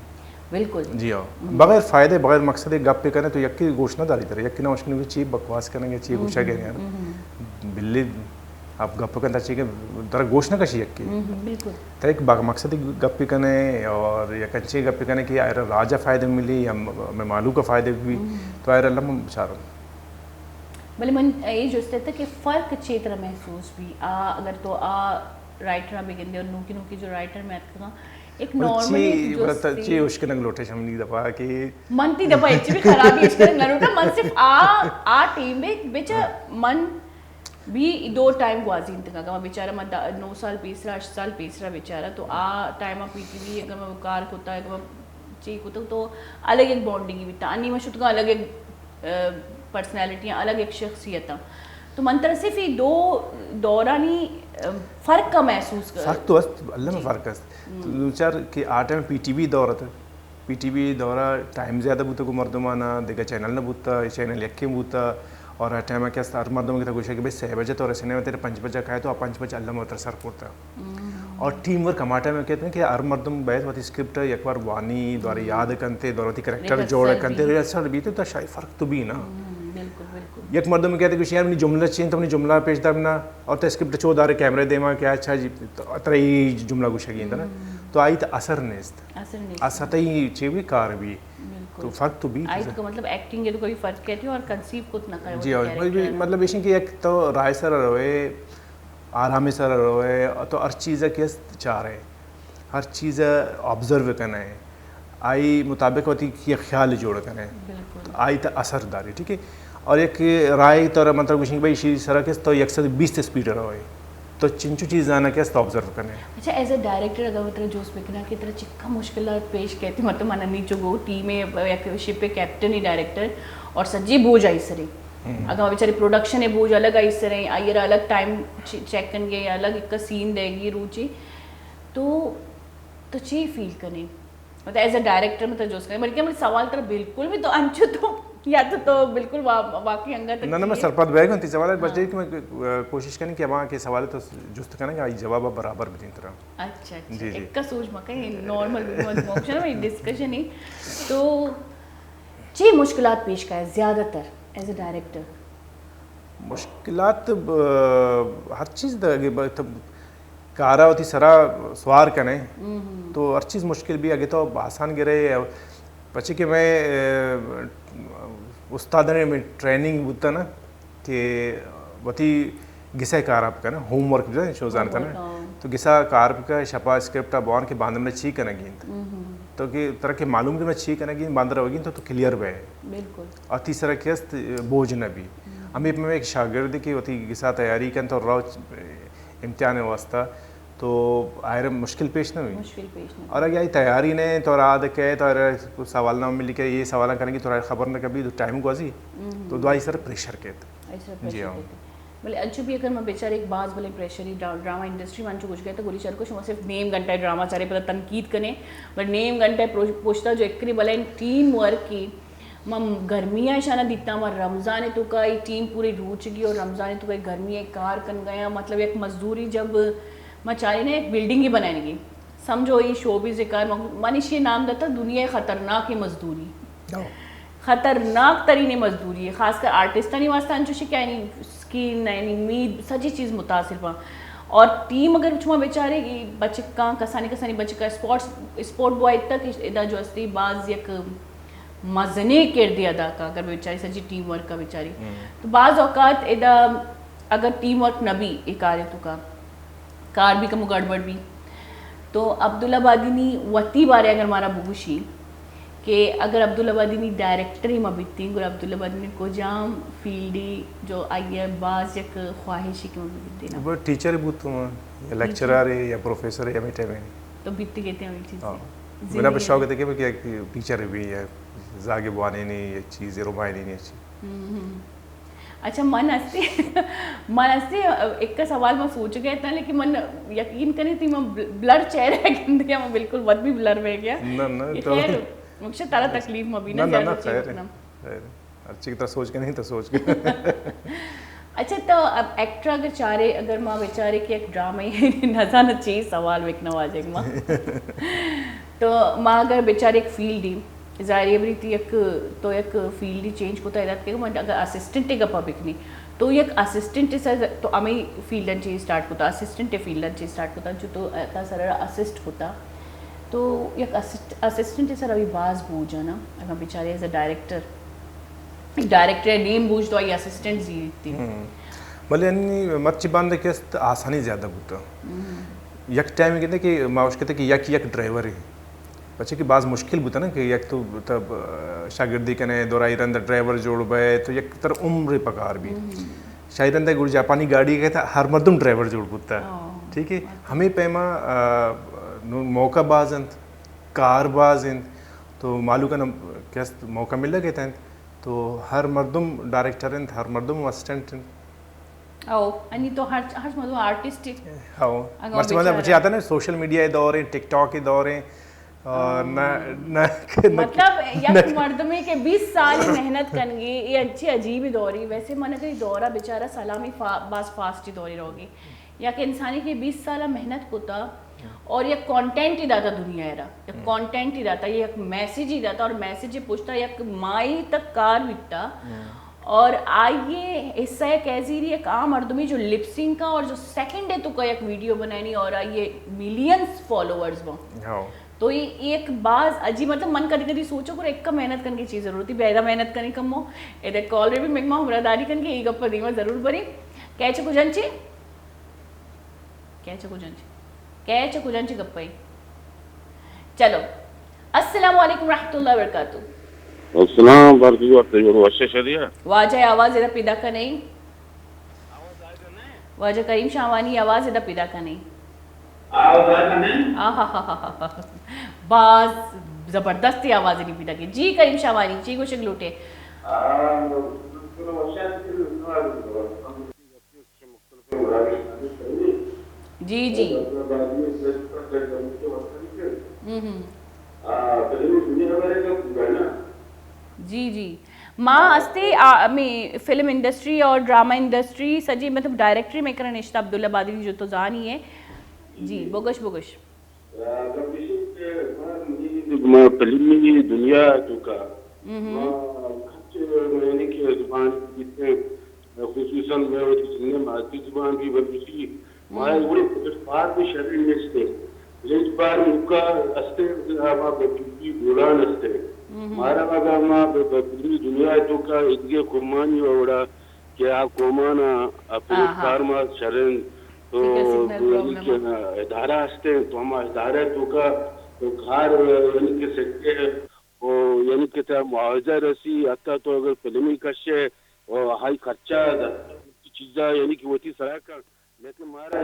بالکل جی ہاں بغیر فائدے بغیر مقصد گپ پہ کریں تو یکی گوشت نہ داری طرح یکی نہ مشکل بھی چیز بکواس کریں گے چیز گوشہ کہنے ہیں بلی آپ گپ کرنا چاہیے کہ در گوشت نہ کشی یکی بالکل تو ایک مقصد گپ پہ کریں اور یا کنچے گپ پہ کریں کہ آئر راجہ فائدے ملی یا میں مالو کا فائدے بھی تو آئر اللہ میں بچا رہا ہوں بلے من یہ جو تھا کہ فرق اچھی طرح محسوس بھی اگر تو رائٹر بگن دے اور نوکی جو رائٹر میں کہا ایک نارملی چی اشک ننگ لوٹے شمنی دفعہ کہ منتی دفعہ اچھی بھی خرابی اشک ننگ لوٹا من صرف ٹیم میں بیچا من بھی 2 ٹائم گوازی انتقا کہ میں بیچارہ میں 9 سال پیسرا 8 سال پیسرا بیچارہ تو ٹائم پی ٹی وی اگر میں کار ہوتا ہے اگر میں چیک ہوتا تو الگ ایک بانڈنگ بھی تھا انی میں شد کا الگ ایک پرسنالٹیاں الگ ایک شخصیتاں تو من طرح صرف یہ 2 دورانی فرق کا محسوس کر فرق تو اللہ میں فرق ہے چار کہ آٹے میں پی ٹی وی دورہ تھا پی ٹی وی دورہ ٹائم زیادہ بوتا کو مردمانہ دیکھا چینل نہ بوتا چینل یکی بوتا اور ٹائم میں کیا ہر مردوں کی کوشش ہے کہ بھائی 6 بجے تو رسنے میں تیرے 5 بجے کھائے تو آپ 5 بجے اللہ میں سر پڑتا اور ٹیم ورک ہمارے میں کہتے ہیں کہ ہر مردم بیت ہوتی اسکرپٹ ایک بار وانی دوارے یاد کرتے دوارتی کریکٹر جوڑ کرتے اثر بھی تو شاید فرق تو بھی نا یک مردوں میں کہتے ہیں کہ یار اپنی جملہ چین تو اپنی جملہ پیش دا بنا اور تو اسکرپٹ چو دارے کیمرے دے ماں کیا اچھا جی اتنا ہی جملہ گوشہ گئی تھا نا تو آئی تو اثر نیست اثر تو ہی چیوی کار بھی تو فرق تو بھی آئی تو مطلب ایکٹنگ ہے تو کوئی فرق کہتی ہے اور کنسیو کو اتنا کرے جی اور مطلب ایشن کہ ایک تو رائے سر روئے آرامی سر روئے تو ہر چیز کیس چاہ رہے ہر چیز آبزرو کرنا ہے آئی مطابق ہوتی کہ خیال جوڑ کریں آئی تو اثر داری ٹھیک ہے اور ایک رائے تو مطلب ایشن کہ بھائی شیری سر کیس تو 120 سپیڈ روئے تو چنچو چیز آنا کیس تو آبزرو کرنے اچھا ایز اے ڈائریکٹر اگر طرح جوس بکنا کہ طرح چکا مشکلات پیش کہتی مطلب مننی جو گو ٹیم ہے شپ پہ کیپٹن ہی ڈائریکٹر اور سجی بوجھ آئی سرے اگر بیچاری پروڈکشن ہے بوجھ الگ آئی سرے آئیر الگ ٹائم چیک کریں گے الگ ایک کا سین دے گی روچی تو چی فیل کریں مطلب ایز اے ڈائریکٹر مطلب جوس کریں بلکہ مجھے سوال طرح بالکل بھی تو انچو تو یا تو بالکل واقعی انگا تک نہ میں سرپد بیگ ہوں تی سوال ہے بس کہ میں کوشش کریں کہ وہاں کے سوال تو جست کریں کہ آئی جواب برابر بھی دیں طرح اچھا ایک کا سوچ مکہیں نارمل موشن میں ڈسکشن ہی تو چی مشکلات پیش کا ہے زیادہ تر ایز اے ڈائریکٹر مشکلات ہر چیز کارا ہوتی سرا سوار کریں تو ہر چیز مشکل بھی آگے تو آسان گرے پچھے کہ میں استاد نے میں ٹریننگ ہوتا نا کہ وتی گسا کارپ کا نا ہوم ورک بھی شوزان تھا نا تو گسا کارپ کا شپا اسکرپٹ بون کے باندھ میں چھی کرنا گین تو کہ طرح کے معلوم کہ میں چھی کرنا گین باندھ رہا ہوگی تو کلیئر ہوئے بالکل اور تیسرا کیست بوجھ نہ بھی ہمیں میں ایک شاگرد کی ہوتی گسا تیاری کن تو رو امتحان واسطہ تو آئر مشکل پیش نہ ہوئی مشکل پیش نہیں اور اگر یہ تیاری نے تو رات کے تو سوال نہ ملی کہ یہ سوال کریں گے تو خبر نہ کبھی تو ٹائم کو ازی تو دعائی سر پریشر کے ایسا جی ہاں بولے انچو بھی اگر میں بیچارے ایک باز بولے پریشری ڈرامہ انڈسٹری منچو کچھ گئے تو گولی چار کو شما صرف نیم گھنٹہ ڈرامہ چارے پتہ تنقید کرنے بٹ نیم گھنٹہ پوچھتا جو ایک بلے ٹیم ورک کی مم گرمیاں شانہ دیتا ماں رمضان تو کا یہ ٹیم پوری روچ گئی اور رمضان تو کا گرمیاں کار کن گیا مطلب ایک مزدوری جب میں چاہی نے ایک بلڈنگ ہی بنائیں گی سمجھو یہ شوبز کار منش یہ نام دیتا دنیا خطرناک مزدوری خطرناک ترین مزدوری ہے خاص کر آرٹسٹانی واسطہ انچو شکا یعنی سکین یعنی امید سچی چیز متاثر پا اور ٹیم اگر چھما بیچارے بچے کا کسانی بچے کا اسپورٹ بوائے تک ادا جو استی بعض یک مزنے کردی ادا کا اگر بیچاری سچی ٹیم ورک کا بیچاری تو بعض اوقات ادا اگر ٹیم ورک نہ بھی ایک آرے تو کا کار بھی کمو گڑبڑ بھی تو عبدالآبادی نی وتی بارے اگر ہمارا بوشی کہ اگر عبدالآبادی نی ڈائریکٹر ہی مبیتی گر عبدالآبادی نی کو جام فیلڈی جو آئی ہے بعض یک خواہشی کی مبیتی نا وہ ٹیچر بھی تو یا لیکچرر ہے یا پروفیسر ہے یا میٹے میں تو بیتی کہتے ہیں وہ چیز میرا بس شوق ہے کہ ٹیچر بھی ہے زاگے بوانے نہیں یہ چیز رومائنی نہیں اچھی اچھا من ہستے ایک کا سوال میں سوچ گیا تھا لیکن من یقین کریں تھی میں بلر چہرہ ہے کہ میں بالکل ود بھی بلر میں گیا خیر مجھے تارا تکلیف میں بھی نہ زیادہ چیز اتنا اچھی کی طرح سوچ کے نہیں تو سوچ کے اچھا تو اب ایکٹر اگر چارے اگر ماں بیچارے کہ ایک ڈرامہ ہی نظر نہ چیز سوال ویکنا واجے ماں تو ماں اگر بیچارے ایک فیلڈ ہی ظاہر بری تھی ایک تو ایک فیلڈ ہی چینج کو تعداد کہ اگر اسسٹنٹ کا پبلک نہیں تو ایک اسسٹنٹ تو ہمیں فیلڈن چیز اسٹارٹ ہوتا اسسٹنٹ فیلڈن چیز اسٹارٹ ہوتا جو تو سر اسسٹ ہوتا تو ایک اسسٹنٹ سر ابھی باز بوجھا نا اگر بیچارے ایز اے ڈائریکٹر نیم بوجھ تو آئی اسسٹنٹ زیرتی بلے یعنی مرچی باندھ کے آسانی زیادہ ہوتا یک ٹائم کہتے کہ ماوش کہتے کہ یک ڈرائیور ہے بچے کی بعض مشکل ہوتا نا کہ یک تو تب شاگردی کنے دورائی رند ڈرائیور جوڑ بے تو یک تر عمر پکار بھی شاید رند گڑ جاپانی گاڑی کہتا ہر مردم ڈرائیور جوڑ ہوتا ہے ٹھیک ہے ہمیں پیما موقع باز انت کار باز انت تو معلوم کا کیس موقع مل گیا تھا تو ہر مردم ڈائریکٹر انت ہر مردم اسسٹنٹ انت انی تو ہر مردم آرٹسٹ مطلب بچے آتا نا سوشل میڈیا دور ہیں ٹک ٹاک کے دور ہیں اور مطلب یک مردمی کے 20 سال محنت کریں گی یہ اچھی عجیب ہی دوری ویسے من کہ دورہ بیچارہ سلامی باز فاسٹ ہی دوری رہوگی یا کہ انسانی کے 20 سالہ محنت کوتا اور یہ کانٹینٹ ہی داتا دنیا ہے یہ کانٹینٹ ہی داتا یہ ایک میسیج ہی داتا اور میسیج پوچھتا یک مائی تک کار بکتا اور آئیے حصہ ایک ایسی رہی ایک عام مردمی جو لپسنگ کا اور جو سیکنڈ ہے تو کا ایک ویڈیو بنائنی اور آئیے ملینز فالوورز وہ تو یہ ایک بعض عجیب مطلب من کدی کدی سوچو کہ ایک کا محنت کرنے کی چیز ضرورت ہے بیدہ محنت کرنے کم ہو ادھر کال ری بھی مگمہ ہمراداری کرنے کی ایک اپا دیمہ ضرور بری کہچے کو جنچی کہچے کو جنچی گپائی چلو السلام علیکم رحمۃ اللہ وبرکاتہ السلام علیکم واجہ آواز ادھا پیدا کا نہیں واجہ کریم شاہوانی آواز ادھا پیدا کا نہیں باز زبردستی آواز نہیں پیدا کی جی کریم شاہوانی جی کو شکلوٹے جی جی جی جی ماں استے میں فلم انڈسٹری اور ڈرامہ انڈسٹری سجی مطلب ڈائریکٹری میں کرنے نشتہ عبدالآبادی جو تو زانی ہے جی بوگش فلمی دنیا تو کا یعنی کہ زبان خصوصاً مادری زبان بھی بلکہ مارا بڑے بار بھی شریر نستے لیکن بار مکہ استے بلکہ بولان استے مارا اگر ماں فلمی دنیا تو کا ادگے قرمانی وڑا کہ آپ قومانا اپنے کارما شرن تو ادارہ ہستے تو ہم ادارہ تو کا تو گھر یعنی کہ سکتے ہیں یعنی کہ معاوضہ رسی حتیٰ تو اگر فلمی کشے اور ہائی خرچہ چیزیں یعنی کہ وہ تھی سرا کر لیکن ہمارا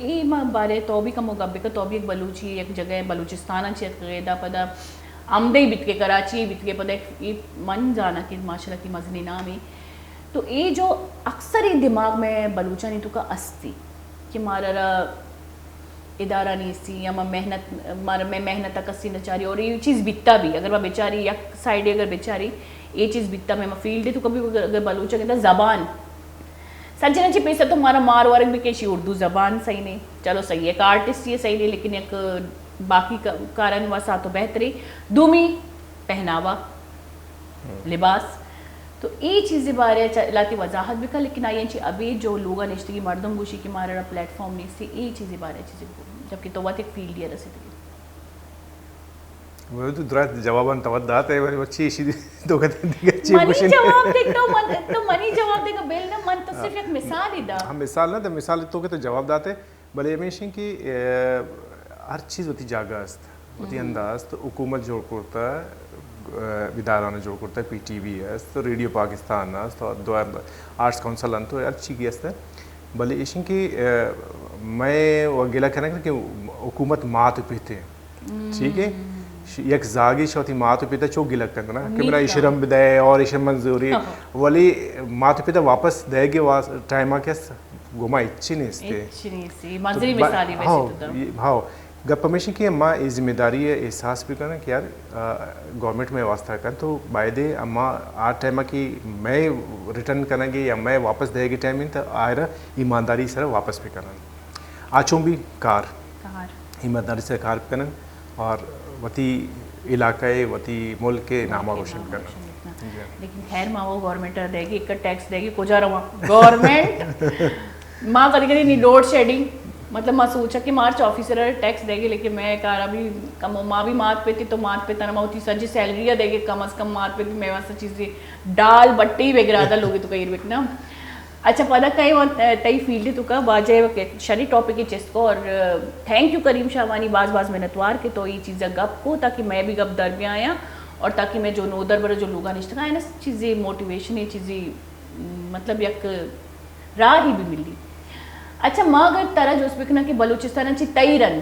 ای ما باره توبی کا مقابل کا توبی ایک بلوچی ایک جگہ بلوچستان اچھی غیدہ پدا آمدے بیت کے کراچی بیت کے پدا ایک من جانا کہ معاشرتی مزنی نام ہے تو یہ جو اکثر ہی دماغ میں بلوچا نہیں تو کا استی کہ مارا ادارہ نہیں سی یا میں محنت کسی نہ چاہ رہی اور یہ چیز بیتا بھی اگر میں بیچاری یک سائڈ اگر بیچاری یہ چیز بیتا میں فیلڈ ہے تو کبھی اگر بلوچا کہتا زبان سچنا چی پیسہ تو ہمارا مار وارک بھی کیشی اردو زبان صحیح نہیں چلو صحیح ہے ایک آرٹسٹ یہ صحیح نہیں لیکن ایک باقی کارن واسا تو بہتری دومی پہناوا لباس تو یہ چیزیں بارے لاتی وضاحت بھی کر لیکن آئی ابھی جو لوگا نشتگی مردم گوشی کی مارا پلیٹ فارم نہیں سی یہ چیزیں بارے چیزیں جبکہ تو ایک فیلڈ یہ رسیدگی وہ تو درات جواباً تودات ہے بچی اسی تو کہتے ہیں منی جواب دے تو منی جواب دے گا بیل نا من تو صرف ایک مثال ہی دا ہم مثال نہ تو مثال تو کہتے جواب داتے بلے ہمیشہ کی ہر چیز ہوتی جاگہ است ہوتی انداز تو حکومت جوڑ کرتا ہے ادارہ جوڑ کرتا ہے پی ٹی وی ہے تو ریڈیو پاکستان ہے تو دو آرٹس کونسل ان تو اچھی کی ہے بلے ایشن کی میں وہ گلا کرنا کہ حکومت مات پیتے ٹھیک ہے یک زاگی شوتی مات پیتا چو گلا کرنا کہ میرا اشرم بدے اور اشرم منظوری ولی مات پیتا واپس دے گے ٹائم کے گما اچھی نہیں سی منظری مثالی ویسے تو ہاں گپ ہمیشہ کی ماں یہ ذمہ داری ہے احساس بھی کرنا کہ یار گورنمنٹ میں واسطہ کر تو بائدے اما آ ٹائم کی میں ریٹرن کرنا گی یا میں واپس دے گی ٹائم تو آئرہ ایمانداری سر واپس بھی کرنا آچوں بھی کار ایمانداری سے کار کرنا اور وتی علاقے وتی ملک کے نامہ روشن کرنا لیکن خیر ماں وہ گورنمنٹ دے گی ایک ٹیکس دے گی کو جا رہا گورنمنٹ ماں کدی کدی نہیں لوڈ شیڈنگ مطلب میں سوچا کہ مارچ آفیسر ٹیکس دے گی لیکن میں کہا ابھی کم ماں بھی مات پہ تھی تو مات پہ تنہا ہوتی سر جی سیلری دے گی کم از کم مات پہ تھی میں واسطہ چیزیں ڈال بٹی وغیرہ دا لوگی تو کہیں بکنا اچھا پتا کہیں تئی فیلڈ تو کا واجہ شری ٹاپک کی چیز کو اور تھینک یو کریم شاہوانی باز محنتوار کے تو یہ چیزیں گپ کو تاکہ میں بھی گپ در میں آیا اور تاکہ میں جو نودر برا جو لوگا نشتہ ہے نا چیزیں موٹیویشن یہ چیزیں مطلب یک راہ ہی بھی ملی اچھا ماں اگر ترہ جو اس بکنا کہ بلوچستان انچی تئی رن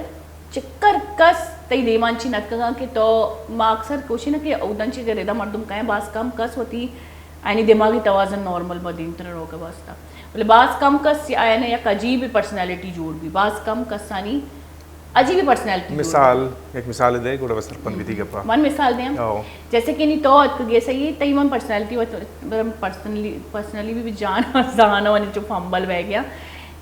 چکر کس تئی دیوانچی نتکا کہ تو ماں اکثر کوشی نا کہ اودن چی ریدہ مردم کہیں باز کم کس ہوتی آئینی دماغی توازن نارمل بدین طرح روکا باستا بلے باز کم کس آئینے یک عجیب پرسنالٹی جوڑ بھی باز کم کس آنی عجیب پرسنالٹی مثال ایک مثال دے گوڑا بسر پن بھی گپا من مثال دیں جیسے کہ نہیں تو اتک گئے صحیح تئی من پرسنالٹی پرسنلی بھی جان زہانا وانے جو فمبل بہ گیا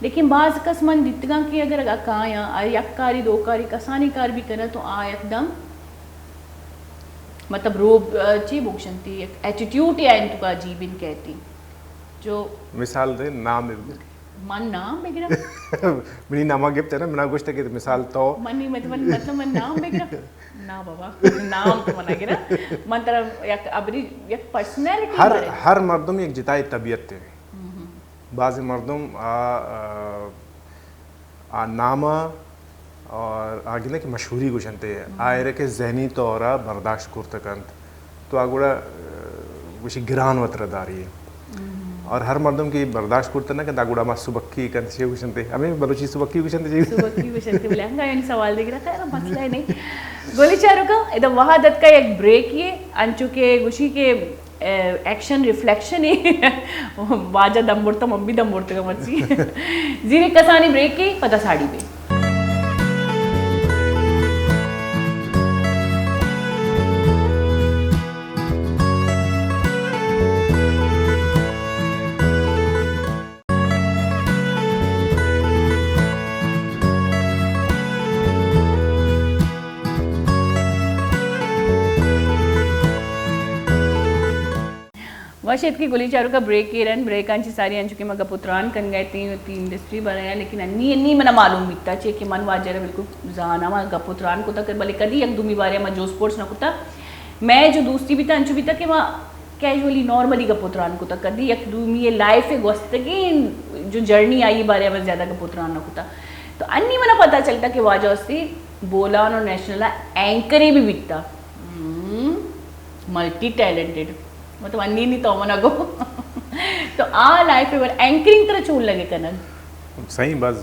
لیکن بعض کس من دیتگاں کی اگر کہاں یا یک کاری دو کاری کسانی کار بھی کرنا تو ایک دم مطلب روب چی بوکشنتی ایک ایٹیٹیوڈ یا ان تو کا عجیب ان کہتی جو مثال دے نام من نام بگرہ منی نامہ گفت ہے نا منا گوشتا کہ مثال تو منی مطلب من نام بگرہ نا بابا نام تو منا گرہ من طرف یک ابری یک پرسنالٹی ہر مردم ایک جتائی طبیعت تے بعض مردم نامہ اور آگے نا کہ مشہوری گوشنتے ہیں آئرے کے ذہنی طورا برداشت کرتا کنت تو آگوڑا وشی گران وطر داری ہے اور ہر مردم کی برداشت کرتا نا کہ آگوڑا ما سبکی کنت سے گوشنتے ہمیں بلوچی سبکی گوشنتے چاہیے سبکی گوشنتے بلے ہنگا یعنی سوال دیکھ رہا تھا مسئلہ ہے نہیں گولی چاروں کا ادھا وحادت کا ایک بریک یہ انچو کے گوشی کے ایکشن ریفلیکشن ہی واجہ دم بڑتا مبی دم بڑتا کا مرسی زیرے کسانی بریک کی پتہ ساڑی پہ واشد کی گلی چاروں کا بریک کے رن بریک آنچی ساری آنچو کہ میں گپتران کن گئے تھی انڈسٹری بنایا لیکن انی منہ معلوم بیتا چھے کہ من واجہ رہا بالکل زہانا میں گپتران کو تا کر بلے کدی یک دومی بارے میں جو سپورٹس نہ کتا میں جو دوستی بیتا انچو بیتا کہ میں کیجولی نارملی گپتران کو تا کدی یک دومی یہ لائف ہے گوستگی جو جرنی آئی بارے میں زیادہ گپتران نہ کتا تو انی منہ پتا چلتا کہ واجہ اس سے بولان اور نیشنل اینکری بھی بیتا ملٹی ٹیلنٹڈ مطلب انی نہیں تو منا گو تو لائف ہے اینکرنگ طرح چون لگے کنن صحیح بس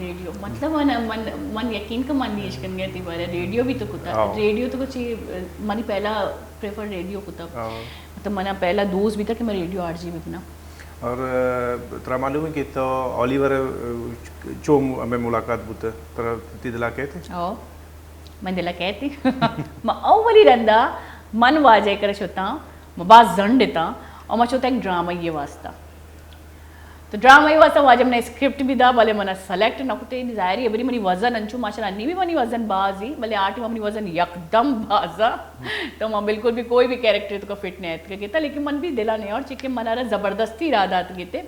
ریڈیو مطلب من یقین کا من نیش کن گیا تی بارے ریڈیو بھی تو کتا ریڈیو تو کچھ منی پہلا پریفر ریڈیو کتا مطلب منا پہلا دوست بھی تھا کہ میں ریڈیو آر جی بھی بنا. اور ترا معلوم ہے کہ تو اولیور چو میں ملاقات بوتا ترا تی دلا کہتے او من دلا کہتی ما اولی رندا من واجہ کرش ہوتا ما باز زن دیتا اور ما چوتا ایک ڈرامہ یہ واسطہ تو ڈرامہ یہ واسطہ واجہ میں اسکرپٹ بھی دا بلے منا سلیکٹ نہ کتے ظاہری ابری منی وزن انچو ماشاءاللہ انی بھی منی وزن بازی بلے آٹی منی وزن یکدم بازا تو میں بالکل بھی کوئی بھی کیریکٹر تو کا فٹ نہیں آتا کہتا لیکن من بھی دلا نہیں اور چکے من آرہ زبردستی ارادہ آتا کہتے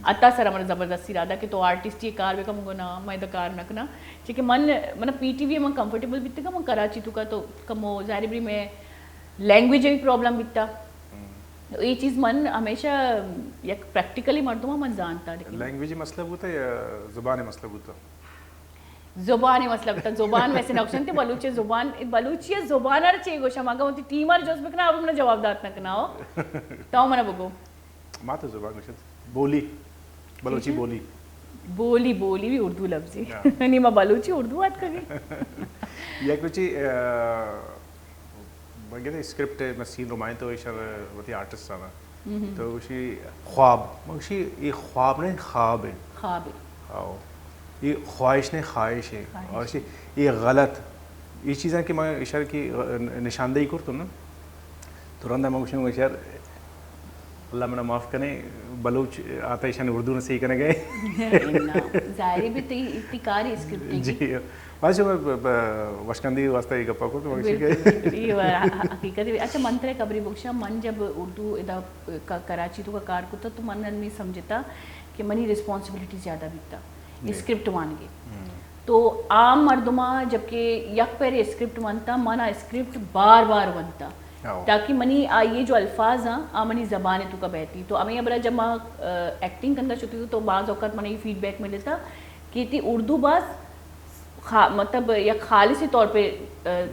اتا سر من زبردستی ارادہ کہ تو آرٹسٹ یہ کار بکم گنا میں دا کار نکنا چکے من پی ٹی وی من کمفرٹیبل بیتے کا من کراچی تو کا تو کمو ظاہری بری میں لینگویج بھی پرابلم بیتا یہ چیز من ہمیشہ یک پریکٹیکلی مردوں من جانتا لیکن لینگویج مسئلہ ہوتا ہے یا زبان مسئلہ ہوتا زبان مسئلہ ہوتا زبان ویسے نقصان تھے بلوچی زبان بلوچی زبان ار چاہیے گوشا ماگا ہوتی ٹیمر جو اس بکنا اب منہ جواب دات نکنا ہو تو منہ بگو ماں تو زبان گوشت بولی بلوچی بولی بولی بھی اردو لفظی نہیں میں بلوچی اردو بات کری یک بچی میں کہتے اسکرپٹ میں سین رومائن تو ایشار وطی آرٹسٹ آنا تو اسی خواب اسی یہ خواب نہیں خواب ہے خواب آؤ یہ خواہش نہیں خواہش ہے اور اسی یہ غلط یہ چیزیں کہ میں اشار کی نشاندہی کرتا ہوں نا تو رندہ میں کچھ اشار اللہ منہ معاف کریں بلوچ آتا اشار اردو نے صحیح کرنے گئے ظاہری بھی تی کاری اسکرپٹ جی واسے میں وشکندی واسطہ یہ گپا کو تو حقیقت اچھا منترے قبری بخشا من جب اردو ادا کراچی تو کا کار کو تو من نہیں سمجھتا کہ منی رسپانسبلٹی زیادہ بیتا اسکرپٹ مان گے تو عام مردمہ جب کہ یک پہرے اسکرپٹ بنتا مانا اسکرپٹ بار بار بنتا تاکہ منی یہ جو الفاظ ہیں منی زبان تو کا بہتی تو ہمیں ابرا جب میں ایکٹنگ کرنا چاہتی تو بعض اوقات منی یہ فیڈ بیک ملے تھا کہ تی اردو باز مطلب یا خالصی طور پہ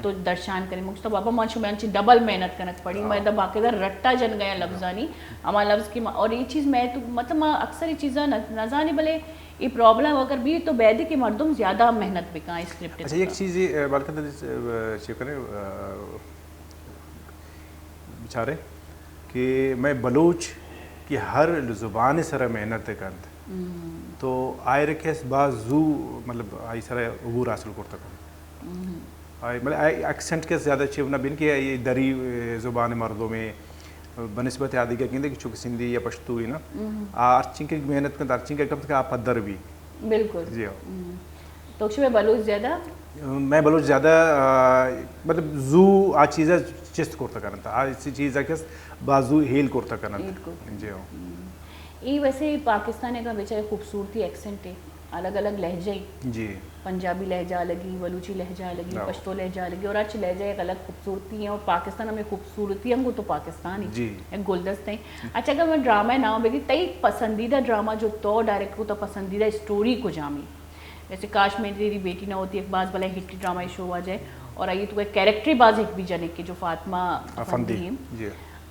تو درشان کریں مجھتا بابا مانچو میں انچی ڈبل محنت کرنک پڑی میں دا باقیدہ رٹا جن گیا لفظانی اما لفظ کی اور یہ چیز میں تو مطلب میں اکثر یہ چیزیں نہ جانے بلے یہ پرابلم اگر بھی تو بیدی کے مردم زیادہ محنت بکاں اسکرپٹ. اچھا ایک چیز یہ بالکل چکرے بچارے کہ میں بلوچ کی ہر زبان سر محنت کرتا تو آئے رکھے اس بعض زو مطلب آئی سر عبور حاصل کرتا کرتا آئی مطلب آئی ایکسنٹ کے زیادہ چیونا بین کہ یہ دری زبان مردوں میں بنسبت آدھی کا کہتے ہیں کہ چونکہ سندھی یا پشتو ہی نا آرچنگ کی محنت کرتا آرچنگ کا کب تک آپ پدر بھی بالکل جی تو میں بلوچ زیادہ میں بلوچ زیادہ مطلب زو آ چیزیں چست کرتا کرتا آج چیز ہے کہ بازو ہیل کرتا کرتا جی ہاں یہ ویسے پاکستان کا بیچارے خوبصورتی ایکسنٹ ہے الگ الگ لہجے جی پنجابی لہجہ الگی بلوچی لہجہ الگی پشتو لہجہ الگی اور اچھی لہجہ ایک الگ خوبصورتی ہے اور پاکستان میں خوبصورتی ہم کو تو پاکستان ہی ایک گلدست ہیں. اچھا اگر میں ڈرامہ نہ بگی تئی پسندیدہ ڈرامہ جو تو ڈائریکٹ کو تو پسندیدہ اسٹوری کو جامی جیسے کاش میری بیٹی نہ ہوتی ایک بعض بلا ہٹ ڈرامہ شو آ جائے اور آئیے تو ایک کیریکٹر باز ایک بھی جانے کے جو فاطمہ افندی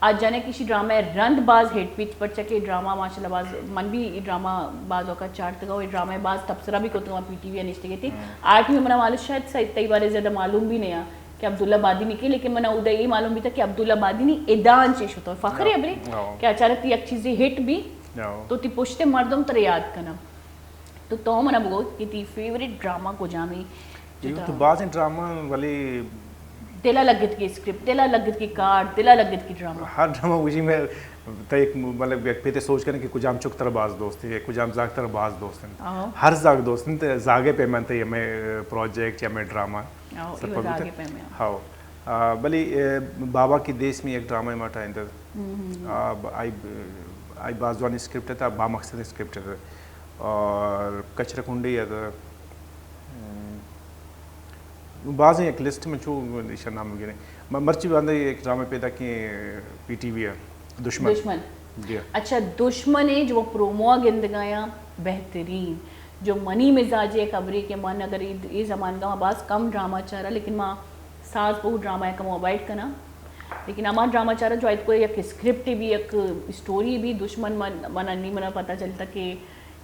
آج جانے کسی ڈرامہ رند باز ہیٹ پیچ پر چکے ڈرامہ ماشاء اللہ باز من بھی یہ ڈرامہ بعض اوقات چارٹ گا یہ ڈرامہ باز تبصرہ بھی کرتا ہوں پی ٹی وی انشتے گئی تھی آرٹ میں منا معلوم شاید کئی بار زیادہ معلوم بھی نہیں کہ عبداللہ بادی نہیں کی لیکن منا ادھر یہ معلوم بھی تھا کہ عبداللہ بادی نہیں ادان چیش ہوتا ہے فخر ہے ابری کہ اچانک ایک چیزیں ہٹ بھی تو تی پشتے مردم تر یاد کرنا تو منا بگو کہ تی فیوریٹ ڈرامہ کو جامی تو بعض ڈرامہ والی دلا لگت کی اسکرپٹ دلا لگت کی کارڈ دلا لگت کی ڈرامہ ہر ڈرامہ وجی میں تو ایک مطلب پہ سوچ کریں کہ کچھ ہم چک تر باز دوست ہیں کچھ ہم زاگ تر باز دوست ہیں ہر زاگ دوست ہیں زاگے پہ من تے میں پروجیکٹ یا میں ڈرامہ ہاؤ بلی بابا کی دیس میں ایک ڈرامہ ماٹا اندر آئی بازوانی اسکرپٹ تھا با مقصد اسکرپٹ تھا اور کچرا کنڈی ہے بعض ایک لسٹ میں چھو اشار نام گرے مرچی باندھے ایک ڈرامہ پیدا کیے پی ٹی وی ہے دشمن جی اچھا دشمن ہے جو پرومو گند گایا بہترین جو منی مزاج ہے خبری کے من اگر یہ زمان کا بعض کم ڈرامہ چاہ رہا لیکن ماں ساز بہت ڈرامہ ہے کم اوائڈ کرنا لیکن ہمارا ڈرامہ چاہ رہا جو آئیت کو ایک اسکرپٹ بھی ایک اسٹوری بھی دشمن من نہیں منا پتہ چلتا کہ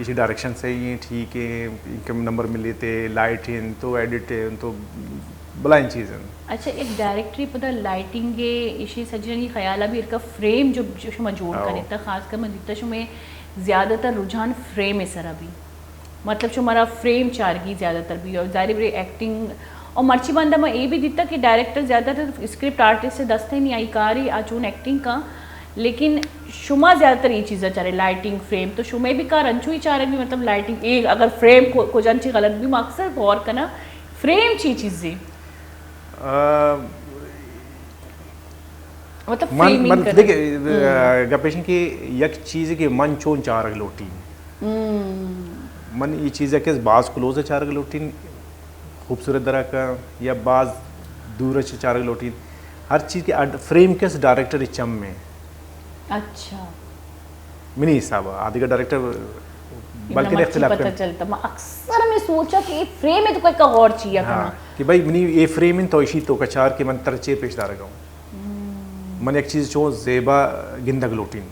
اسی ڈائریکشن سے یہ ٹھیک ہے انکم نمبر ملے تھے لائٹ ہیں تو ایڈٹ ہیں تو بلائن چیز ہیں. اچھا ایک ڈائریکٹری پتہ لائٹنگ کے اسی سجنی خیال ابھی کا فریم جو شما جوڑ کرے تا خاص کر میں دیتا شما زیادہ تر رجحان فریم ہے سر ابھی مطلب شمارا فریم چارگی زیادہ تر بھی اور ظاہر بری ایکٹنگ اور مرچی بندہ میں یہ بھی دیتا کہ ڈائریکٹر زیادہ تر اسکرپٹ آرٹسٹ سے دستے نہیں آئی کاری آچون ایکٹنگ کا لیکن شما زیادہ تر یہ چیزیں چاہ رہے لائٹنگ فریم تو شما بھی کار انچو ہی چاہ رہے بھی مطلب لائٹنگ ایک اگر فریم کو جانچی غلط بھی مقصد غور کرنا فریم چی چیزیں مطلب فریمنگ کرنا دیکھیں گپیشن کی یک چیز ہے کہ من چون چارگ لوٹی من یہ چیز ہے کہ بعض کلوز ہے چارگ لوٹین خوبصورت درہ کا یا بعض دور ہے چارگ لوٹین ہر چیز کے فریم کس ڈائریکٹر چم میں اچھا منی حساب آدھی کا ڈائریکٹر بلکہ اختلاف پتہ چلتا میں اکثر میں سوچا کہ یہ فریم ہے تو کوئی کا غور چاہیے کرنا کہ بھائی منی یہ فریم ان تو اشی تو کچار کے من ترچے پیش دار گا من ایک چیز چون زیبا گندگ لوٹین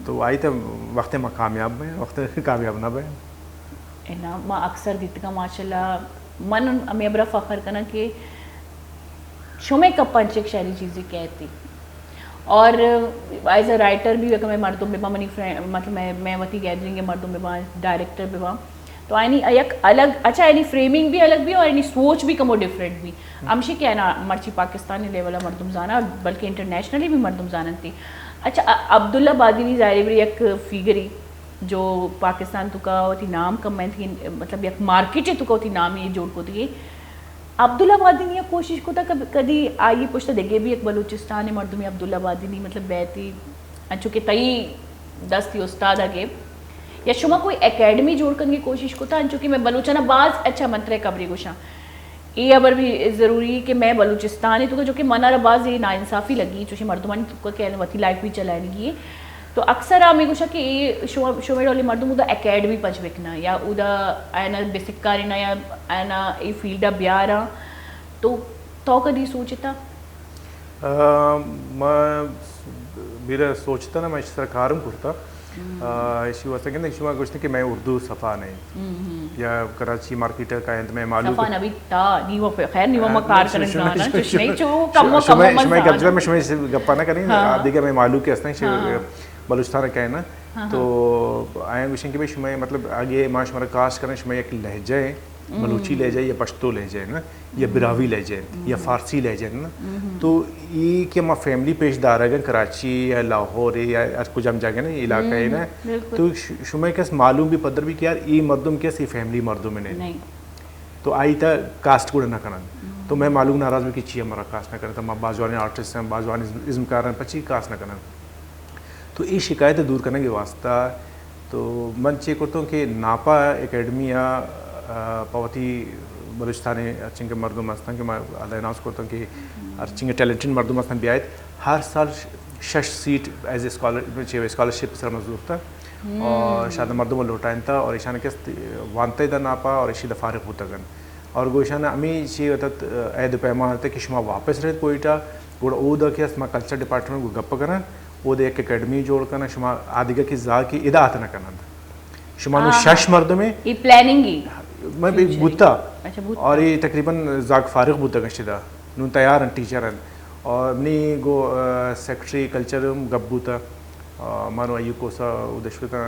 تو آئی تو وقت میں کامیاب میں وقت کامیاب نہ بھائی نا میں اکثر دیتا کا ماشاءاللہ من ہمیں ابرا فخر کرنا کہ شمیں کا پنچ ایک شہری چیزیں کہتی اور ایز اے رائٹر بھی میں مردوں بے منی مطلب میں وتی گیدرنگ کے مردوں بے ڈائریکٹر بے تو آئینی ایک الگ اچھا اینی فریمنگ بھی الگ بھی اور اینی سوچ بھی کمو ڈفرینٹ بھی ہمشی کیا نا مرچی پاکستانی لیولا مردم زانا بلکہ انٹرنیشنلی بھی مردم زانن تھی. اچھا عبداللہ بادینی ظاہر بھی ایک فیگری جو پاکستان تو کا ہوتی نام کم میں تھی مطلب ایک مارکیٹ ہے تو کا ہوتی نام یہ جوڑ کو تھی عبداللہ بادینی یہ کوشش کو تھا کدی آئیے پوچھتا دیکھے بھی ایک بلوچستان ہے مردمی عبداللہ بادینی مطلب بیتی چونکہ تئی دستی استاد آگے یا شما کوئی اکیڈمی جوڑ کرنے کی کوشش کو تھا چونکہ میں بلوچانہ بعض اچھا منترے قبری گوشاں یہ ابر بھی ضروری کہ میں بلوچستان ہے تو جو کہ منارا باز یہ ناانصافی لگی چونکہ مردمان کو کہنے وتی لائف بھی چلائے گی تو اکثر آمی گوشا کہ یہ شومی ڈولی مردم ادا اکیڈمی پچ بکنا یا ادا اینا بیسک کارینا یا اینا ای فیلڈا بیارا تو کدی سوچتا میں میرا سوچتا نا میں اس طرح کارم کرتا اسی واسطے کہ شما گوشتے کہ میں اردو صفحہ نہیں یا کراچی مارکیٹ کا انت میں معلوم صفحہ نبی تا نیو خیر نیو مکار کرنے جانا چوش نہیں چو کمو کمو شما گپجا میں شما گپا نہ کریں دیکھا میں معلوم کے ہستیں بلوچستان کا ہے نا تو آئیں گوشیں کہ بھائی شما مطلب آگے معاش مرا کاسٹ کریں شما ایک لہجہ ہے بلوچی لہجہ یا پشتو لہجہ ہے نا یا براوی لہجہ ہے یا فارسی لہجہ ہے نا تو یہ کہ ہم فیملی پیش دار ہے کراچی یا لاہور یا کچھ ہم جاگے نا یہ علاقہ ہے نا تو شما کس معلوم بھی پدر بھی کہ یار یہ مردم کیس یہ فیملی مردم میں نہیں تو آئی تا کاسٹ کو نہ کرنا تو میں معلوم ناراض بھی کہ چی ہمارا کاسٹ نہ کرنا تو ہم بازوانی آرٹسٹ ہیں بازوانی ازم کار ہیں پچی کاسٹ نہ کرنا تو یہ شکایتیں دور کرنے کے واسطہ تو من چیک کرتا ہوں کہ ناپا اکیڈمی یا پوتی بلوچستانی اچھنگ مردم ہستن کہ میں اناؤنس کرتا ہوں کہ اچھنگ ٹیلنٹڈ مردم ہستن بھی آئے ہر سال 6 سیٹ ایز اے اسکالرشپ سر مزدور تھا اور شاید مردم لوٹائن تھا اور ایشان کے وانتے دا ناپا اور ایشی دا فارغ ہوتا گن اور گوشان امی چی ہوتا عید پیما ہوتا کہ شما واپس رہت کوئیٹا گوڑا او دا کہ اسما کلچر ڈپارٹمنٹ کو گپ کرنا وہ دے ایک اکیڈمی جوڑ کرنا شما آدھگا کی زا کی ادا نہ کرنا شما نو 6 مردوں میں یہ پلاننگ ہی میں بوتا اور یہ تقریباً زاگ فارغ بوتا گشتہ نو تیار ہیں ٹیچر ہیں اور منی گو سیکٹری کلچر گپ بوتا مانو ایو کوسا ادشوتا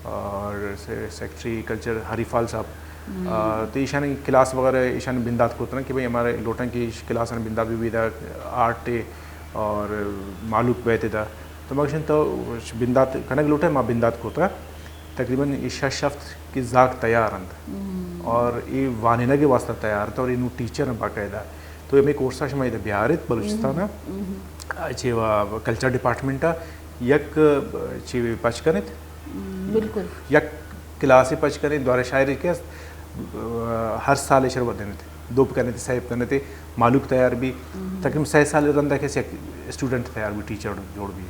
اور سیکٹری کلچر حریفال صاحب تو ایشان کلاس وغیرہ ایشان بندات کو ہوتا نا کہ بھائی ہمارے لوٹن کی کلاس بندات بھی تھا آرٹ اور معلوم بیتے تھا تو مقصد تو بندات کنک لوٹے ماں بندات کو ہوتا تقریباً یہ 6 شفت کی زاگ تیار ہیں اور یہ وانینہ کے واسطہ تیار تھا اور انہوں ٹیچر ہیں باقاعدہ تو یہ میں کورسا شما ادھر بیارت بلوچستان اچھے کلچر ڈپارٹمنٹ یک چی پچ کرت بالکل یک کلاس پچ کریں دورہ شاعری کے ہر سال شروع دینے تھے 2 کرنے تھے صاحب کرنے تھے معلوم تیار بھی تقریباً 6 سال رندہ کے اسٹوڈنٹ تیار بھی ٹیچر جوڑ بھی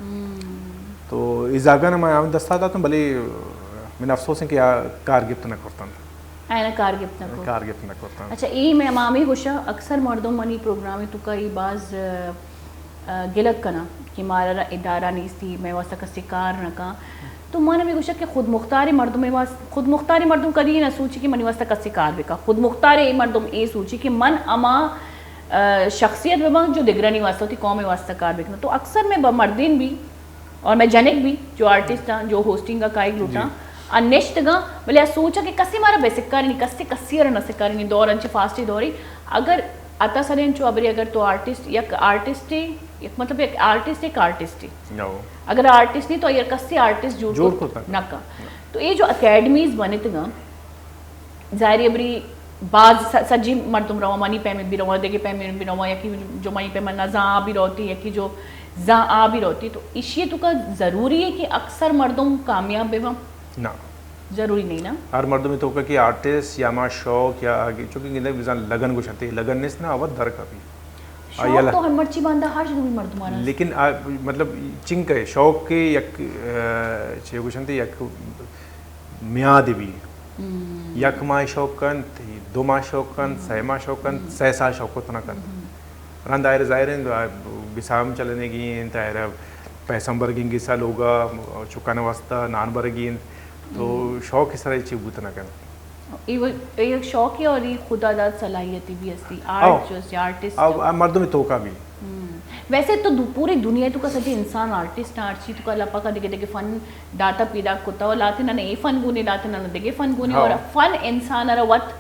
تو اس جگہ نا میں دستا تھا تو بھلے میں افسوس ہے کہ کار گفت نہ کرتا ہوں اینا کار گفت نہ کرتا ہوں اچھا یہ میں مامی گوشا اکثر مردوں منی پروگرامی تو کا یہ بعض گلک کنا کہ مارا ادارہ نہیں تھی میں واسطہ کسی کار نہ کہاں تو مانا بھی گوشت کہ خود مختار مردم خود مختار مردم کدی نہ سوچی کہ منی واسطہ کسی کار بکا خود مختار مردم اے سوچی کہ من اما شخصیت بما جو دگرانی واسطہ ہوتی قوم واسطہ کار بکنا. تو اکثر میں مردین بھی اور میں جنک بھی جو آرٹسٹ ہاں جو ہوسٹنگ کا کائی لوٹا انشت گا بلے سوچا کہ کسی مارا بیسکاری نہیں کسی کسی اور نسکاری نہیں دور انچ فاسٹی دوری اگر آتا سرین چو ابری اگر تو آرٹسٹ یک آرٹسٹ مطلب ایک آرٹسٹ اگر آرٹسٹ نہیں تو یہ کسی آرٹسٹ جوڑ کو نہ کا. تو یہ جو اکیڈمیز بنے تھا ظاہری ابری بعض سجی مردم روا مانی پیمنٹ بھی روا دیکھے پیمنٹ بھی روا یا کہ جو مانی پیمنٹ نہ زاں بھی رہتی ہے کہ جو زاں آ بھی رہتی. تو اسی تو کا ضروری ہے کہ اکثر مردم کامیاب بے نہ ضروری نہیں نا ہر مردم تو کہ آرٹسٹ یا ما شوق یا آگے چونکہ لگن کو چاہتے لگن نے نا اول در کا بھی شوق تو ہر مرچی باندھا ہر جگہ مرد مارا لیکن مطلب چنک ہے شوق کے یک چھ کو چاہتے یک میاد بھی یک ماہ شوق کن دو ماہ شوق کن سہ ماہ شوق کن 6 سال شوق کو تنا کن رن دائر ظاہر بسام چلنے گی تائر پیسم برگیں گی سال ہوگا چکانے واسطہ نان برگین تو شوق اس طرح چیز بوتنا کن ایک شوق ہے اور یہ خدا داد صلاحیتی بھی ہستی آرٹ جو آرٹسٹ مردوں میں توکا بھی ویسے تو پوری دنیا تو کا سجی انسان آرٹسٹ آرچی تو کا لپا کا دیکھے دیکھے فن ڈاٹا پیدا کتا اور لاتے نہ اے فن گونے لاتے نہ دیکھے فن گونے اور فن انسان ارا وقت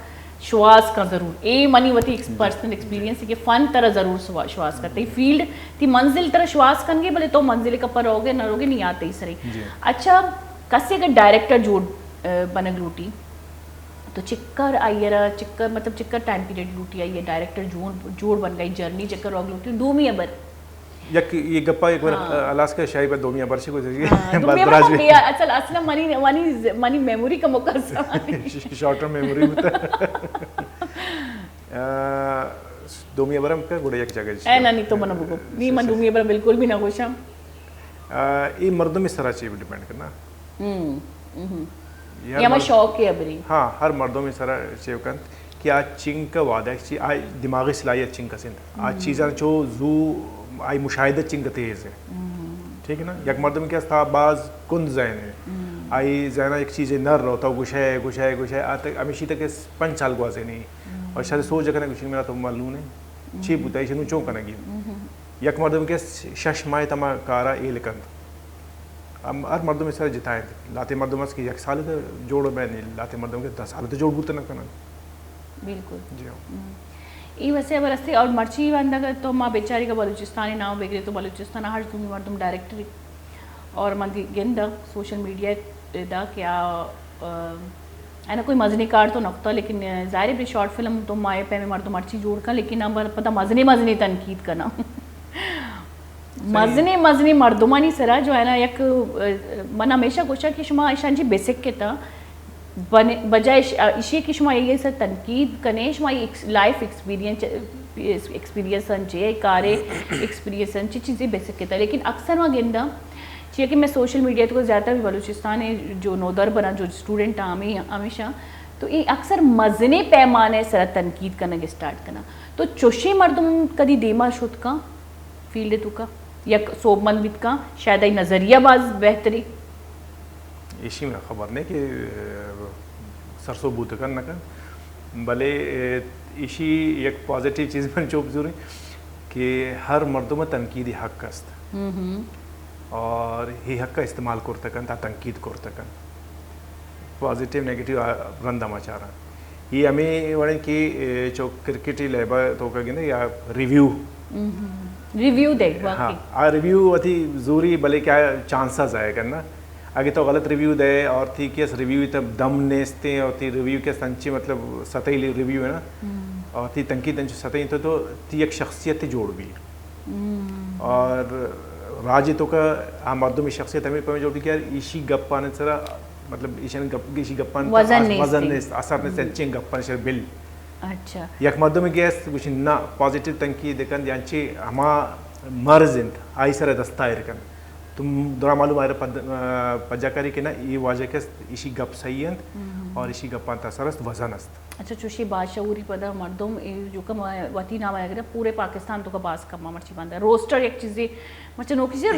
شواس کا ضرور اے منی وتی پرسنل ایکسپیرینس ہے کہ فن طرح ضرور شواس کرتے فیلڈ تی منزل طرح شواس کن گے بلے تو منزل کا پر ہوگے نہ ہوگے نہیں آتے ہی سرے. اچھا کسی اگر ڈائریکٹر جوڑ بنگ لوٹی تو چکر آئی رہا چکر مطلب چکر ٹائم پیریڈ لوٹی آئی ہے ڈائریکٹر جوڑ بن گئی جرنی چکر روگ لوٹی دومی ابر یک یہ گپا ایک بار الاس کا شاہی پر دومی ابر سے کوئی اصل اصلا منی میموری کا موقع شارٹ ٹرم میموری ہوتا دومی ابر ہم کا گوڑے یک جگہ اے نہیں تو منا بگو نہیں من دومی ابر بالکل بھی نہ خوشا یہ مردوں میں سرا چیز ڈیپینڈ کرنا یا میں شوق ہے ابری ہاں ہر مردوں میں سرا چیز کن کہ آج چنگ کا وعدہ ہے آج دماغی صلاحیت چنگ کا سند آج چیزاں جو زو آئی مشاہدہ چنگ تیز ہے ٹھیک ہے نا یک مردوں میں کیا تھا بعض کند ذہن ہے آئی ذہنہ ایک چیزیں نر رہتا ہو گوش ہے آتا ہمیشہ تک 5 سال کو آزے نہیں اور شاید سوچ جگہ کچھ میرا تو معلوم ہے چی بوتا ہے شنو چون کنا گی یک مردوں میں کیا 6 ماہ تما کارا اے لکند ہر مردوں میں سر جتائیں لاتے مردوں میں کی 1 سال تو جوڑ میں نہیں لاتے مردوں کے 10 سال تو جوڑ بوتا نہ کرنا بالکل جی ہاں یہ ویسے اب رستے اور مرچی بندہ کا تو ماں بیچاری کا بلوچستانی نام بگڑے تو بلوچستان ہر تم مردم ڈائریکٹری اور مندی گندا سوشل میڈیا دا کیا ہے نا کوئی مزنی کار تو نقطہ لیکن ظاہر بھی شارٹ فلم تو مائے پہ میں مردم مرچی جوڑ کر لیکن اب پتہ مزنی تنقید کرنا مزنی مردمانی سرا جو ہے نا یک من ہمیشہ کوشا کہ شما ایشان جی بیسک کے تا بجائے اشیاء کی شما یہ سر تنقید کرنے شما لائف ایکسپیرینس انچے کارے ایکسپیرینس انچے چیزیں بیسک کے تا لیکن اکثر وہاں گندہ چیئے کہ میں سوشل میڈیا تو زیادہ بھی بلوچستان ہے جو نودر بنا جو اسٹوڈنٹ ہمیشہ تو یہ اکثر مزنے پیمانے سر تنقید کرنا گے سٹارٹ کرنا تو چوشی مردم کدی دیما شد کا فیلڈ تو کا یا صوب مند بیت کا شاید ای نظریہ باز بہتری اسی میں خبر نہیں کہ سرسو بوت کر نہ کر بلے اسی ایک پازیٹیو چیز میں چوب ضروری کہ ہر مردوں میں تنقیدی حق است اور یہ حق کا استعمال کرتا کن تا تنقید کرتا کن پازیٹیو نیگیٹیو رندہ مچا رہا یہ ہمیں وڑیں کہ جو کرکٹی لیبا تو کہیں گے یا ریویو دیکھ ہاں ریویو اتھی ضروری بلے کیا چانسز آئے کرنا آگے تو غلط ریویو دے اور تھی کہ ریویو تب دم نیستے اور تھی ریویو کے سنچی مطلب سطحی ریویو ہے نا اور تھی تنقید انچ سطحی تو تھی ایک شخصیت جوڑ بھی اور راجی تو کا مردوں میں شخصیت ہمیں پہنچ جوڑ بھی کیا اسی گپ آنے سرا مطلب اسی گپان وزن نیست اثر نیست اچھیں گپان شر بل اچھا یک مردوں میں گیس کچھ نہ پازیٹیو تنقید دیکھن یعنی ہما مرض انت آئی سر دستائر کن تم دورا معلوم آئے پجا کری کہ نا یہ واجہ کے اسی گپ صحیح انت اور اسی گپان تاثر است وزن است اچھا چوشی بادشاہوری پدا مردم جو کم وطی نام آیا گرہ پورے پاکستان تو کا باز کم مرچی باندھا روسٹر ایک چیزی مرچی نو کسی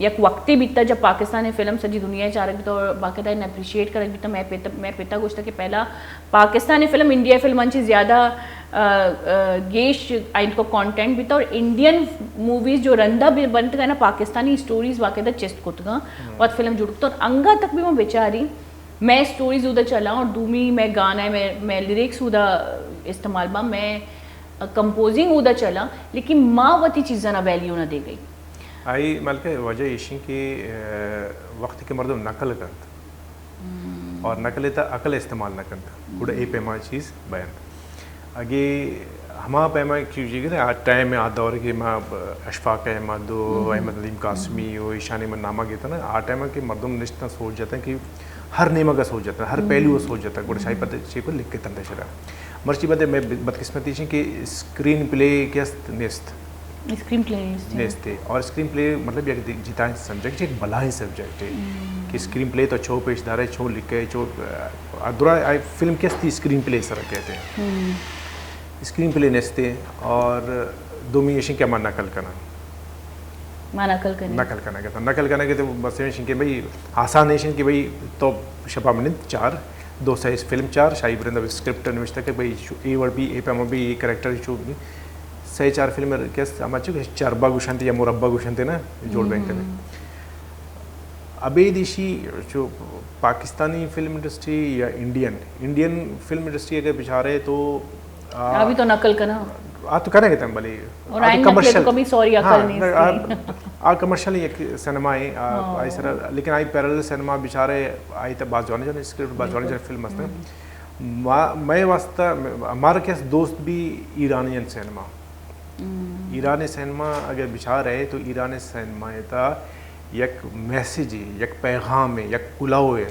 یک وقتی بیتا جب پاکستانی فلم سجی دنیا چارک بیتا اور باقاعدہ انہیں اپریشیٹ کرک بیتا میں پیتا گوشتا کہ پہلا پاکستانی فلم انڈیا فلم انچی زیادہ گیش آئین کو کانٹینٹ بیتا اور انڈین موویز جو رندہ بنتا گا نا پاکستانی سٹوریز باقاعدہ چیسٹ کو تگا وقت فلم جڑتا اور انگا تک بھی میں بیچاری میں سٹوریز ادھا چلا اور دومی میں گانا ہے میں لیرکس ادھا استعمال با میں کمپوزنگ ادھا چلا لیکن ماں وتی چیزاں نہ ویلیو نہ دے گئی آئی ملکہ وجہ ایشین کی وقت کے مردم نقل کرتا اور نقل تا عقل استعمال نہ کرتا گوڑا اے پیما چیز بیان اگے ہما پیما چیز کہ آج ٹائم میں آدھا اور کہ ماں اشفاق احمد و احمد ندیم قاسمی و ایشان احمد نامہ گیتا نا آ ٹائم کہ مردم نشتہ سوچ جاتا ہے کہ ہر نیمہ کا سوچ جاتا ہے ہر پہلو سوچ جاتا ہے گوڑا شاہی پتہ چیز کو لکھ کے تندہ شرا مرچی بات ہے میں بدقسمتی چاہیے کہ اسکرین پلے کیست نیست اسکرین پلے نیست ہے اور اسکرین پلے مطلب یہ جتائیں سبجیکٹ ایک بلائیں سبجیکٹ ہے کہ اسکرین پلے تو چھو پیش دار ہے چھو لکھے چھو ادھورا فلم کیستی اسکرین پلے سر کہتے ہیں اسکرین پلے نیست ہے اور دومی ایشن کیا ماں نقل کرنا ماں نقل کرنا کہتا نقل کرنا کہ بس ایشن کہ بھائی آسان ایشن کہ بھائی تو شبہ منت 4 2 سائز فلم 4 شاہی برندہ اسکرپٹ نوشتا کہ بھائی اے ورڈ بھی اے پیما بھی اے کریکٹر چھو بھی سہی 4 فلم کیس ہم اچھو کہ چربا گوشنتے یا مربع گوشنتے نا جوڑ بینک کرنے ابھی دیشی جو پاکستانی فلم انڈسٹری یا انڈین فلم انڈسٹری اگر بچارے تو ابھی تو نقل کرنا تو کرنے گے تم بلی اور آئین نقلے تو کبھی سوری عقل نہیں کمرشل ایک سینما ہے آئی سر لیکن آئی پیرل سینما بچارے آئی تا بعض جانے اسکرپٹ بعض جانے فلم ہستے میں واسطہ ہمارا کیس دوست بھی ایرانین سینما ایرانی سینما اگر بچار ہے تو ایرانی سینما تا یک میسیج ہے یک پیغام ہے یک کلاو ہے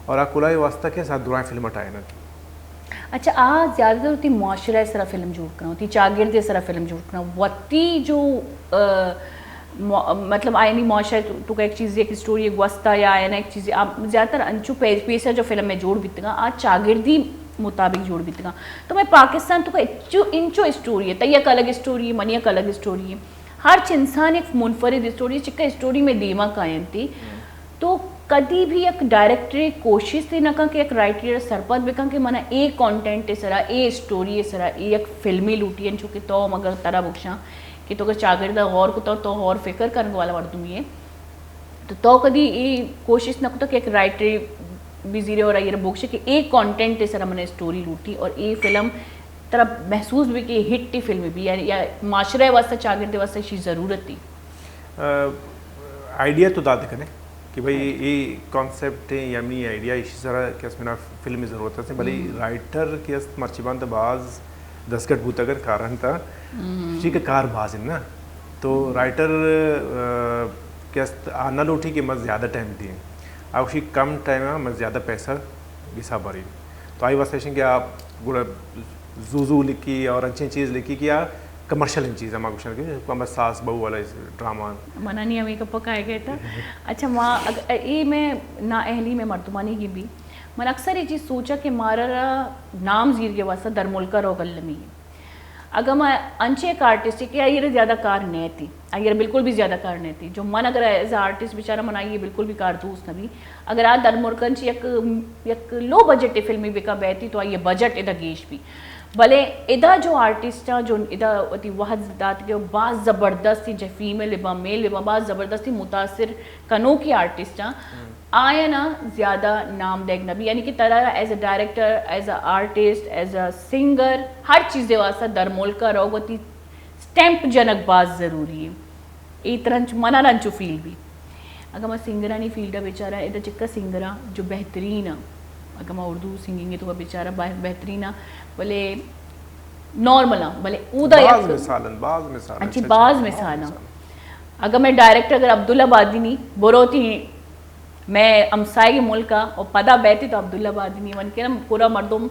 اور آ کلاو واسطہ کے ساتھ دورائیں فلم اٹھائے نا اچھا آ زیادہ تر ہوتی معاشرہ اس طرح فلم جوڑ کرنا ہوتی چاگرد اس طرح فلم جوڑ کرنا وتی جو مطلب آئینی معاشرہ تو کا ایک چیز ایک اسٹوری ایک وسطہ یا آئینہ ایک چیز آپ زیادہ تر انچو پیسہ جو فلم میں جوڑ بیتے گا آج چاگردی مطابق جوڑ بیتے گا تو میں پاکستان تو کا انچو اسٹوری ہے تیک الگ اسٹوری ہے منیک الگ اسٹوری ہے ہر انسان ایک منفرد اسٹوری چکا اسٹوری میں دیما قائم تھی تو کدی بھی ایک ڈائریکٹر کوشش تھی نہ کہ ایک رائٹر سرپت بکن کہ منہ اے کانٹینٹ اس طرح اے اسٹوری اس طرح اے ایک فلمی لوٹی ہیں چونکہ تو مگر طرح بخشاں کہ تو اگر چاگردہ غور کو تو غور فکر کرنے والا وردوں یہ تو کدی یہ کوشش نہ کہ ایک رائٹر بزیرے اور یہ بخشے کہ ایک کانٹینٹ اس طرح میں نے اسٹوری لوٹی اور اے فلم طرح محسوس بھی کہ ہٹ ٹی فلم بھی یا معاشرے واسطہ چاگردے واسطہ چیز ضرورت تھی آئیڈیا تو داد کریں کہ بھائی یہ کانسیپٹ ہے یا می آئیڈیا اسی طرح کہ اس میں فلم میں ضرورت ہے بھلے رائٹر کے مرچیبان تو بعض دسگٹ بوت اگر کارن تھا اسی کا کار باز ہے نا تو رائٹر کے نہ لوٹی کہ میں زیادہ ٹائم دیں آپ اسی کم ٹائم میں میں زیادہ پیسہ گسا بھری تو آئی واسطے کہ آپ گوڑا زو لکھی اور اچھی چیز لکھی کہ آپ کمرشل ان چیز ہمارا کوشن کہ ہمیں ساس بہو والا ڈرامہ منع نہیں ہمیں کب پکائے گئے تھا اچھا ماں یہ میں نا اہلی میں مردمانی کی بھی میں اکثر یہ چیز سوچا کہ مارا نام زیر کے واسطہ در ملکہ رو گلمی ہے اگر میں انچے ایک آرٹسٹ کہ یہ زیادہ کار نہیں تھی یہ بالکل بھی زیادہ کار نہیں تھی جو من اگر ایز اے آرٹسٹ بیچارہ من یہ بالکل بھی کار دوست نہ بھی اگر آ در ملکن چی یک لو بجٹ فلمی بکا بیتی تو یہ بجٹ ادا گیش بھی بھلے ادا جو آرٹسٹ ہیں جو ادا وحد ذات کے بعض زبردستی جو فیمیل لبا میل لبا بعض زبردستی متاثر کنوں کی آرٹسٹ ہیں آیا نا زیادہ نام دیکھ نبی یعنی کہ طرح as a director as a artist as a singer ہر چیز واسطہ در ملکہ روگتی سٹیمپ جنک باز ضروری ہے ای طرح منع رنچو فیل بھی اگر میں سنگرانی فیلڈا بیچارہ ادا چکا سنگرہ جو بہترین اگر میں اردو سنگیں گے تو وہ بیچارہ بہترین بھلے نارمل بھلے اودا بعض مثالاں اگر میں ڈائریکٹر اگر عبداللہ بادینی بروتی میں امسائی ملکہ اور پدا بیتی تو عبداللہ بادینی من کے نا پورا مردم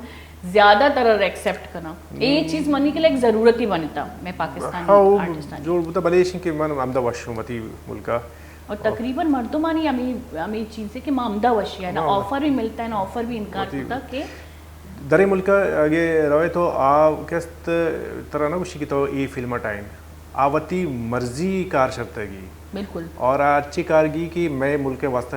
زیادہ تر ایکسیپٹ کرنا یہ چیز منی کے لیے ایک ضرورت ہی بنتا میں پاکستانی آرٹسٹانی جو بتا بلیشن کہ من عمدہ وشومتی ملکہ اور تقریباً مردمانی ہمیں چیز ہے کہ معامدہ وشی ہے نا آفر بھی ملتا ہے نا آفر بھی انکار ہوتا کہ درے ملکہ آگے روئے تو کس طرح نا وشی کی تو ای فلم ٹائم آوتی مرضی کار شرطگی بالکل اور اچھی کارگی کی میں ملک کے واسطہ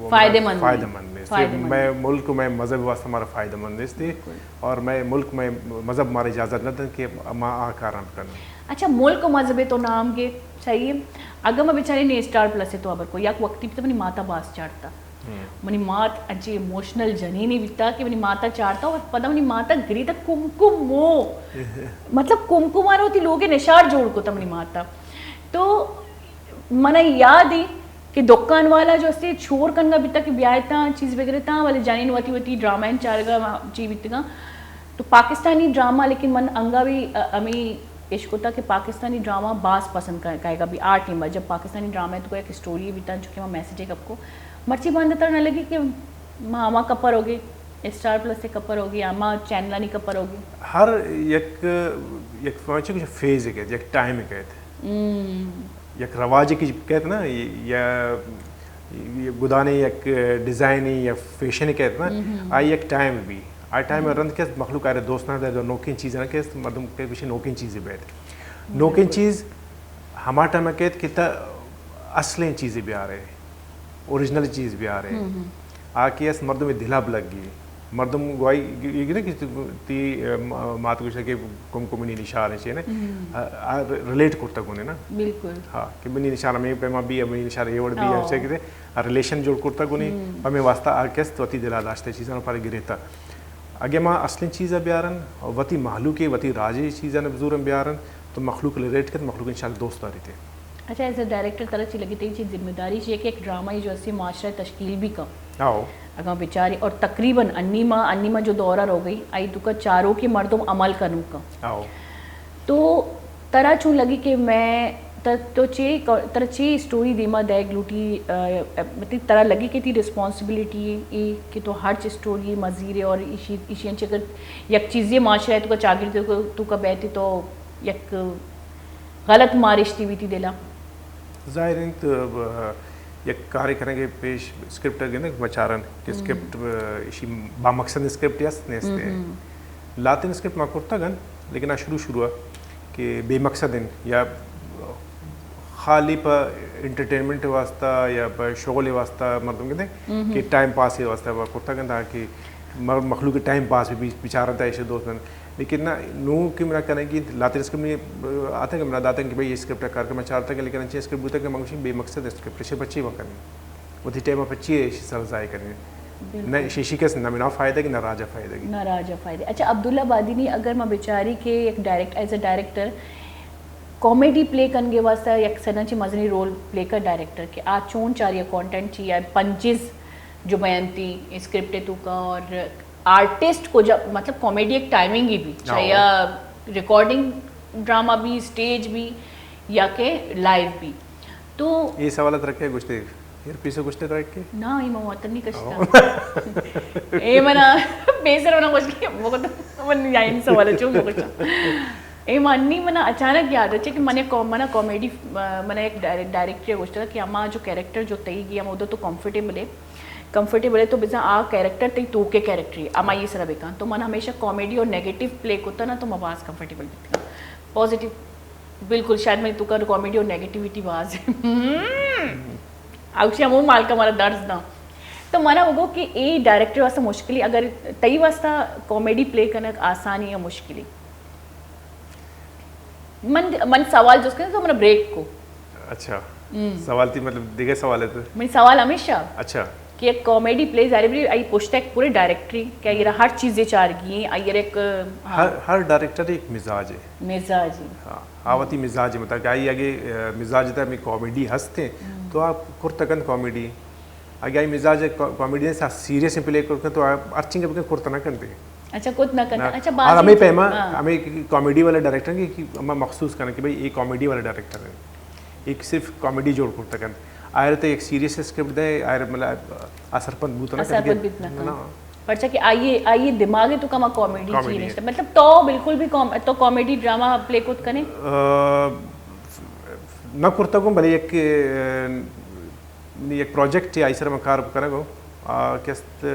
فائدہ مند فائدہ مند میں ملک میں مذہب واسطہ ہمارا فائدہ مند تھی اور میں ملک میں مذہب ہماری اجازت نہ دیں کہ ماں آ کارم کرنا. اچھا ملک مذہب تو نام کے چاہیے اگر میں بیچاری نے اسٹار پلس تو ابر کو یک وقتی بھی تو منی ماتا باس چاڑتا منی مات اچھی ایموشنل جنی نہیں بیتا کہ منی ماتا چاڑتا اور پتہ منی ماتا گری تک کمکم مو مطلب کمکم آرہا ہوتی لوگے نشار جوڑ کو تا منی ماتا تو منہ یاد ہی کہ دکان والا جو اسے چھوڑ کنگا بیتا کہ بیائیتا چیز وغیرہ تا والے جانین واتی ڈرامہ ان چارگا چی بیتگا تو پاکستانی ڈرامہ لیکن من انگا بھی امی عشق ہوتا کہ پاکستانی ڈرامہ باس پسند کہے گا بھی آرٹ نہیں جب پاکستانی ڈرامہ ہے تو ایک اسٹوری بھی تھا جو کہ وہاں میسیج ہے کب کو مرچی باندھتا نہ لگی کہ ماما کپر ہوگی اسٹار پلس سے کپر ہوگی اما چینلانی کپر ہوگی ہر یک کچھ فیز ہے کہتے یک ٹائم ہے کہتے یک رواج کی کہتے نا یا گدانے یک ڈیزائن یا فیشن کہتے نا آئی یک ٹائم بھی آئی ٹائم رند کے مخلوق آ رہے دوست نہ دے نوکین چیزیں نہ کہ مردم کے پیچھے نوکین چیزیں بیٹھ نوکین چیز ہمارا ٹائم میں کہتے کہ اصلیں چیزیں بھی آ رہے اوریجنل چیز بھی آ رہے آ کے اس مردم میں دلاب لگ گئی مردم گوائی یہ نا کہ تی مات کچھ ہے کہ کم کمنی نشان ہے نا ریلیٹ کرتا گونے نا بالکل ہاں کہ منی نشان میں پیما بھی منی نشان یہ وڑ بھی ایسے کہ ریلیشن جوڑ کرتا گونے ہمیں واسطہ آ کے توتی دلا داشتے چیزیں پر گریتا اگے ماں اصلی چیزیں بیارن وتی محلوق وتی راجی چیزیں بزور بیارن تو مخلوق ریلیٹ کر مخلوق انشاءاللہ دوست داری تھے. اچھا ایز اے ڈائریکٹر طرح چی لگی تھی ذمہ داری چاہیے کہ ایک ڈرامہ جو اسی معاشرہ تشکیل بھی کم آؤ اگر بیچاری اور تقریباً انیمہ جو دورہ ہو گئی آئی تو کا چاروں کی مردم عمل کروں کا آؤ تو طرح چون لگی کہ میں تو طرح چی اسٹوری دیما دیگ لوٹی مطلب طرح لگی کہ تھی رسپانسبلٹی کہ تو ہر چیز اسٹوری مزیر اور ایشین چکر یک چیزیں معاشرہ ہے تو کا چاگر تو کا بیتی تو یک غلط مارش تھی بھی تھی دلا ظاہر ہے تو یک کاری کریں گے پیش اسکرپٹ ہے نا بچارن کہ اسکرپٹ اسی با مقصد اسکرپٹ یس نیستے لاتے اسکرپٹ ما کرتا گن لیکن شروع کہ بے مقصد یا خالی پر انٹرٹینمنٹ واسطہ یا پر شغل واسطہ مردم کہتے ہیں کہ ٹائم پاس کے واسطہ وہ کرتا گن تھا کہ مخلوق کے ٹائم پاس بھی بیچارہ تھا ایسے دوست لیکن نا نو کہ میرا کرنے کی لاتے اسکرپٹ میں آتا ہے کہ میرا داتا ہے کہ بھائی یہ اسکرپٹ کر کے میں چاہتا کہ لیکن اچھے اسکرپٹ ہوتا ہے کہ منگوشی بے مقصد اسکرپٹ سے بچی وہ کرنی وہ تھی ٹائم بچی ہے سر ضائع کرنی نہ شیشی کے نہ مینا فائدہ کہ نہ راجہ فائدہ کی نہ راجہ فائدہ. اچھا عبداللہ بادینی اگر میں بیچاری کے ایک ایز اے ڈائریکٹر کامیڈی پلے کرنے واسطہ یک سنچ مزنی رول پلے کر ڈائریکٹر کہ آج چون چاہیے کانٹینٹ چاہیے پنچز جو بیانتی اسکرپٹ تو کا اور آرٹسٹ کو جب مطلب کامیڈی ایک ٹائمنگ ہی بھی چاہیے ریکارڈنگ ڈرامہ بھی اسٹیج بھی یا کہ لائیو بھی تو یہ سوالات رکھے گشتے ایئر پی سے گشتے رکھ کے نا یہ مواتر نہیں کشتا اے منا بیسر ہونا کچھ کی وہ تو من یائن سوال چون وہ کچھ اے مانی منا اچانک یاد ہے کہ منا کامیڈی منا ایک ڈائریکٹر گشتا کہ اما جو کیریکٹر جو تئی گیا ہم ادھر تو کمفرٹیبل ہے تو بزا آ کیریکٹر تی تو کے کیریکٹر ہے اما یہ سر بیکان تو من ہمیشہ کامیڈی اور نیگیٹیو پلے کوتا نا تو میں باز کمفرٹیبل بیتا پازیٹیو بالکل شاید میں تو کر کامیڈی اور نیگیٹیوٹی باز ہے آگشی ہموں مال کا ہمارا درد نہ تو مانا ہوگا کہ اے ڈائریکٹر واسطہ مشکلی اگر تئی واسطہ کامیڈی پلے کرنا آسانی یا مشکلی من سوال جو اس کے تو ہمارا بریک کو اچھا سوال تھی مطلب دیگر سوال ہے تو من سوال ہمیشہ اچھا کہ ایک کامیڈی پلے ظاہر بھی آئی پوچھتا ہے پورے ڈائریکٹری کیا یہ ہر چیزیں چار گئی آئی ایک ہر ڈائریکٹر ایک مزاج ہے مزاج ہاں آواتی مزاج ہے مطلب کہ آئی آگے مزاج تھا میں کامیڈی ہنستے تو آپ کرتکن کامیڈی آگے آئی مزاج کامیڈی سے سیریس پلے کرتے تو آپ ارچنگ کے کرتا نہ کرتے اچھا کچھ نہ کرنا اچھا اور ہمیں پیما ہمیں کامیڈی والے ڈائریکٹر کی ہمیں مخصوص کرنا کہ بھائی یہ کامیڈی والے ڈائریکٹر ہیں ایک صرف کامیڈی جوڑ کرتا کرتے آئر تو ایک سیریس اسکرپٹ دے آئر مطلب اثر پند بوتا نا پرچا کہ آئیے دماغی تو کما کامیڈی چیز مطلب تو بالکل بھی تو کامیڈی ڈرامہ پلے کود کریں نہ کرتا گوں بھلے ایک پروجیکٹ ہے آئی سر میں کار کرنا گو کس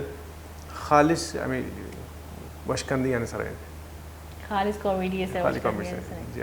خالص ہمیں وشکندی آنے سر خالص کامیڈی ہے خالی کامیڈی جی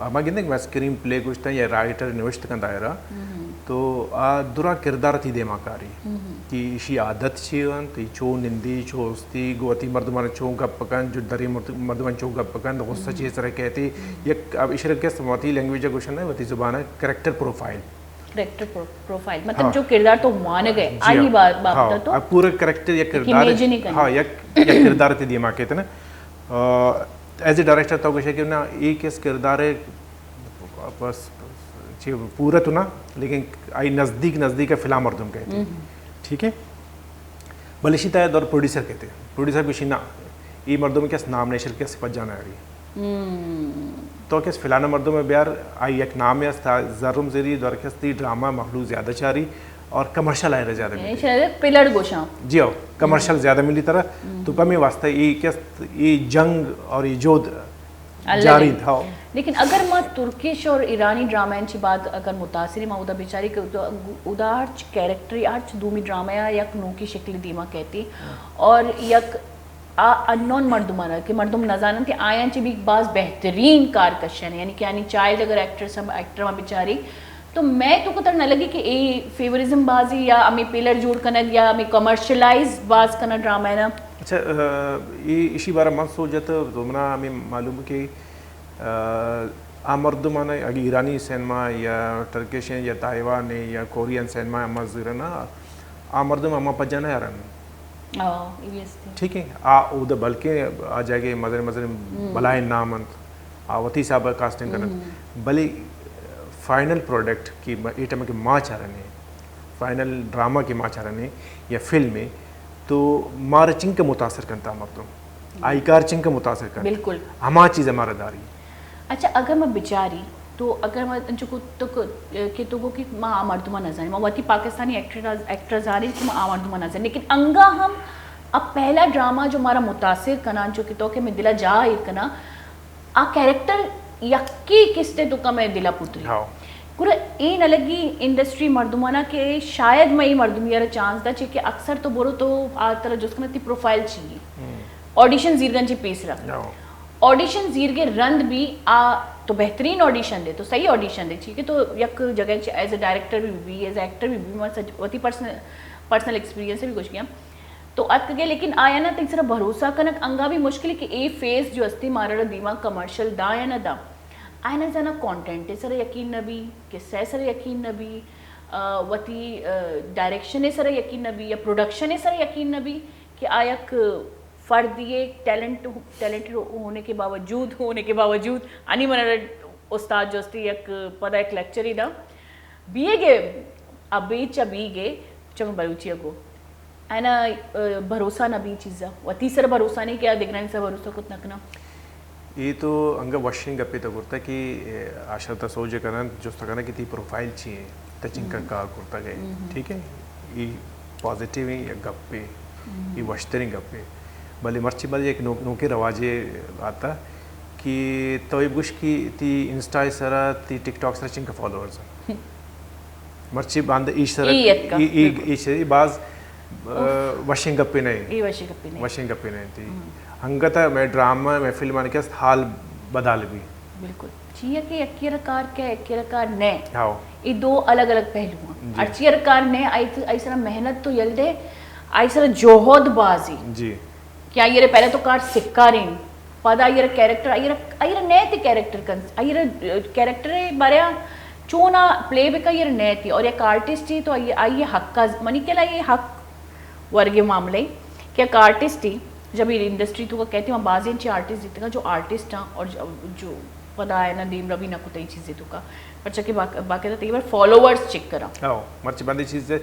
اما گندے میں اسکرین پلے گوشتا یا رائٹر نوشت کن دائرہ تو درا کردار تھی دے ماکاری کہ اسی عادت چیون تو چو نندی چو استی گوتی مردمان چو گپ پکن جو دری مردمان چو گپ پکن غصہ چیز طرح کہتے یک اب اشرک کے سماتی لینگویج گوشن ہے وتی زبان ہے کریکٹر پروفائل. کریکٹر پروفائل مطلب جو کردار تو مان گئے آئی بات بات تو پورا کریکٹر یا کردار ہاں یا کردار تے دیما کہتے نا ایز اے ڈائریکٹر تو کچھ ہے کہ نا ایک اس کردار ہے بس پورا تو نا لیکن آئی نزدیک فلام مردم کہتے ہیں ٹھیک ہے بلشی تایت اور پروڈیوسر کہتے ہیں پروڈیوسر کچھ نا ای مردم کیس نامنیشن کیس پچ جانا ہے تو کیس فلانا مردم میں بیار آئی ایک نام ہے زرم زیری دور کیستی ڈرامہ مخلوق زیادہ چاری اور کمرشل آئے رہے زیادہ ملی پلر گوشاں جی ہو کمرشل زیادہ ملی طرح تو کمی واسطہ یہ جنگ اور یہ جود جاری تھا. لیکن اگر میں ترکش اور ایرانی ڈرامہ انچی بات اگر متاثری میں ادا بیچاری کہ ادا ہرچ کیریکٹری ہرچ دومی ڈرامہ یک نو کی شکل دیما کہتی اور یک انون مردمان ہے کہ مردم نظانن تھی آیاں چی بھی بعض بہترین کارکشن ہے یعنی کہ یعنی چائلڈ اگر ایکٹر میں بیچاری تو میں تو کتر نہ لگی کہ ای فیورزم بازی یا امی پیلر جوڑ کنگ یا امی کمرشلائز باز کنا ڈرامہ ہے نا. اچھا یہ اسی بارہ من سوچتا تو منا ہمیں معلوم کہ مردمان اگر ایرانی سینما یا ٹرکش یا تائیوان یا کورین سینما اما زیرنا مردم اما پجانا یارن ٹھیک ہے او دا بلکہ آ جائے گے مزر بلائے نامنت وتی صاحب کاسٹنگ کرنا بلی فائنل پروڈکٹ کی ایٹم کے ماں چاہ رہے ہیں فائنل ڈرامہ کی ماں چاہ رہے ہیں یا فلم میں تو مارا چنگ کا متاثر کرتا مردم آئی کار چنگ کا متاثر کرتا بالکل ہما چیز ہمارا داری. اچھا اگر میں بیچاری تو اگر میں چکو تو کہ تو وہ کہ ماں مردمہ نظر میں واتی پاکستانی ایکٹرز آ رہی کہ ماں مردمہ نظر لیکن انگا ہم اب پہلا ڈرامہ جو ہمارا متاثر کنا جو کہ تو کہ میں دلا جا کنا آ کیریکٹر یکی کستے تو کا میں دلا پتری پورا این الگی انڈسٹری مردمانہ کے شاید میں ہی مردمی یار چانس دا چاہیے کہ اکثر تو بولو تو آ طرح جس کو تی پروفائل چاہیے آڈیشن زیرگن چی پیس رکھ آڈیشن زیرگے رند بھی تو بہترین آڈیشن دے تو صحیح آڈیشن دے ٹھیک ہے تو یک جگہ ایز اے ڈائریکٹر بھی ایز اے ایکٹر بھی وتی پرسنل ایکسپیرینس سے بھی کچھ کیا تو ات گئے لیکن آیا نا تو اس طرح بھروسہ کنک انگا بھی مشکل ہے کہ اے فیس جو استی مارا دیما کمرشل دا یا نہ دا آیا نہ جانا کانٹینٹ سر یقین نبی قصہ سر یقین نبی وتی ڈائریکشن سر یقین نبی یا پروڈکشن سر یقین نبی کہ آیک فردی ٹیلنٹ ہونے کے باوجود انی من استاد جو استی یک پدا ایک لیکچر ہی دا بیے گے ابھی چبی گے چم بلوچی اگو اینا بھروسہ نہ بھی چیزا و تیسرا بھروسہ نہیں کیا دیکھنا ان سے بھروسہ کت نکنا یہ تو انگا واشنگ اپی تو کرتا کہ آشرتا سوچے کرنا جو سکنا کی تی پروفائل چیئے ٹچنگ کا کرتا گئے ٹھیک ہے یہ پازیٹیو ہی یا گپ پہ یہ وشترنگ گپ پہ بلے مرچی بلے ایک نوکے رواجے آتا کہ تویب گوش کی تی انسٹا سرا تی ٹک ٹاک سرا چنکا فالوورز مرچی باندھ ایش سرا بعض واشنگ اپی نہیں واشنگ اپی نہیں تھی ہنگتا میں ڈرامہ میں فلم آنے کے حال بدال بھی بالکل چیئے کہ اکیرکار کیا اکیرکار نئے یہ دو الگ الگ پہلو ہیں اچیرکار نئے آئی سرا محنت تو یل دے آئی سرا جوہد بازی جی کیا یہ پہلے تو کار سکا رہی پدا یہ کیریکٹر آئی نئے تھے کیریکٹر بارے چونا پلے بے کا یہ نئے تھی اور ایک آرٹسٹ تھی تو آئیے حق کا منی کیا لائیے حق ورگے معاملے کہ ایک آرٹسٹ تھی جب یہ انڈسٹری تو کہتی ہوں بعض انچی آرٹسٹ دیتے گا جو آرٹسٹ ہیں اور جو پدا ہے نا دیم ربی نہ کتائی چیزیں تو کا پرچہ کہ باقی تھا بار فالوورز چیک کرا مرچ باندھی چیز ہے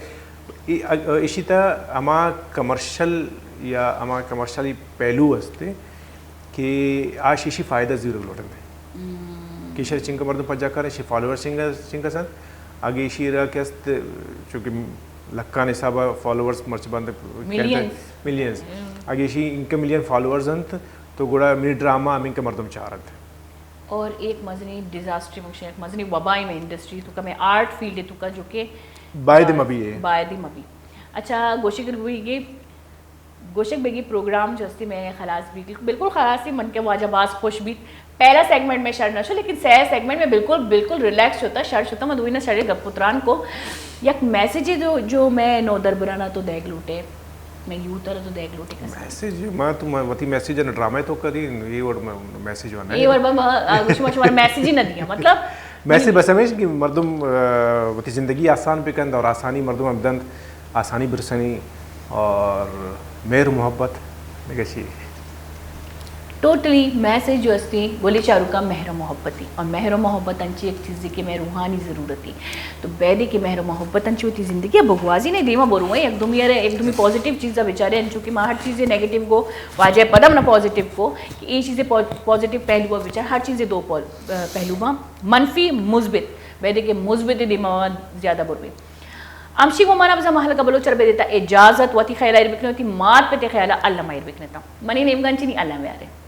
اسی طرح اما کمرشل یا اما کمرشلی پہلو ہستے کہ آج اسی فائدہ زیرو لوٹن دے کہ شر چنکا مردم پجا کر اسی فالوور چنکا سن آگے اسی رہا کہ است چونکہ لکھا نصابہ فالوورز مرچ باندھ ملینز آگے اسی ان کے ملین فالوورز ہیں تو گوڑا منی ڈرامہ ہم ان کے مردم چاہ رہا تھے اور ایک مزنی ڈیزاسٹری مکشن ایک مزنی وبائی میں انڈسٹری تو کا میں آرٹ فیلڈ تو کا جو کہ باید مبی ہے باید مبی اچھا گوشی کر ہوئی گے گوشک بگی پروگرام جو استی میں خلاص بھی بالکل خلاص من کے واجہ باز خوش بھی پہلا سیگمنٹ میں شر نہ شو لیکن سہ سیگمنٹ میں بالکل ریلیکس ہوتا شر ہوتا میں دوئی نہ شرے گپ پتران کو یک میسیج جو میں نو در برانا تو دیکھ لوٹے میں یوں طرح تو دیکھ لوٹے کا میسیج میں تو وتی میسیج نے ڈرامے تو کری یہ ورڈ میں میسیج وانا یہ ورڈ شمار میسیج ہی نہ دیا مطلب میسیج بس ہمیش کہ مردم وتی زندگی آسان پہ کند اور آسانی مردم ابدند آسانی برسنی اور مہر محبت نگشی ٹوٹلی میسیج جو استی بولی چارو کا مہر و محبتی اور مہر و محبت انچی ایک چیز کی میں روحانی ضرورت تھی تو بیدی کی مہر و محبت انچی ہوتی زندگی اب بگوازی نہیں دیما بروئے ایک دمی پازیٹیو چیزا بیچارے انچو کہ ماں ہر چیزیں نیگیٹیو کو واجہ پدم نہ پازیٹیو کو کہ یہ چیزیں پازیٹیو پہلو بیچار ہر چیزیں دو پہلو با منفی مثبت بیدی کے مثبت دیما زیادہ بروئے امشی کو مانا بزا محل قبلو چر بے دیتا اجازت واتی خیلہ بکنے ہوتی مات پہ تے خیالہ اللہ مائر بکنے تا منی نیم گنچی نہیں اللہ میں آ رہے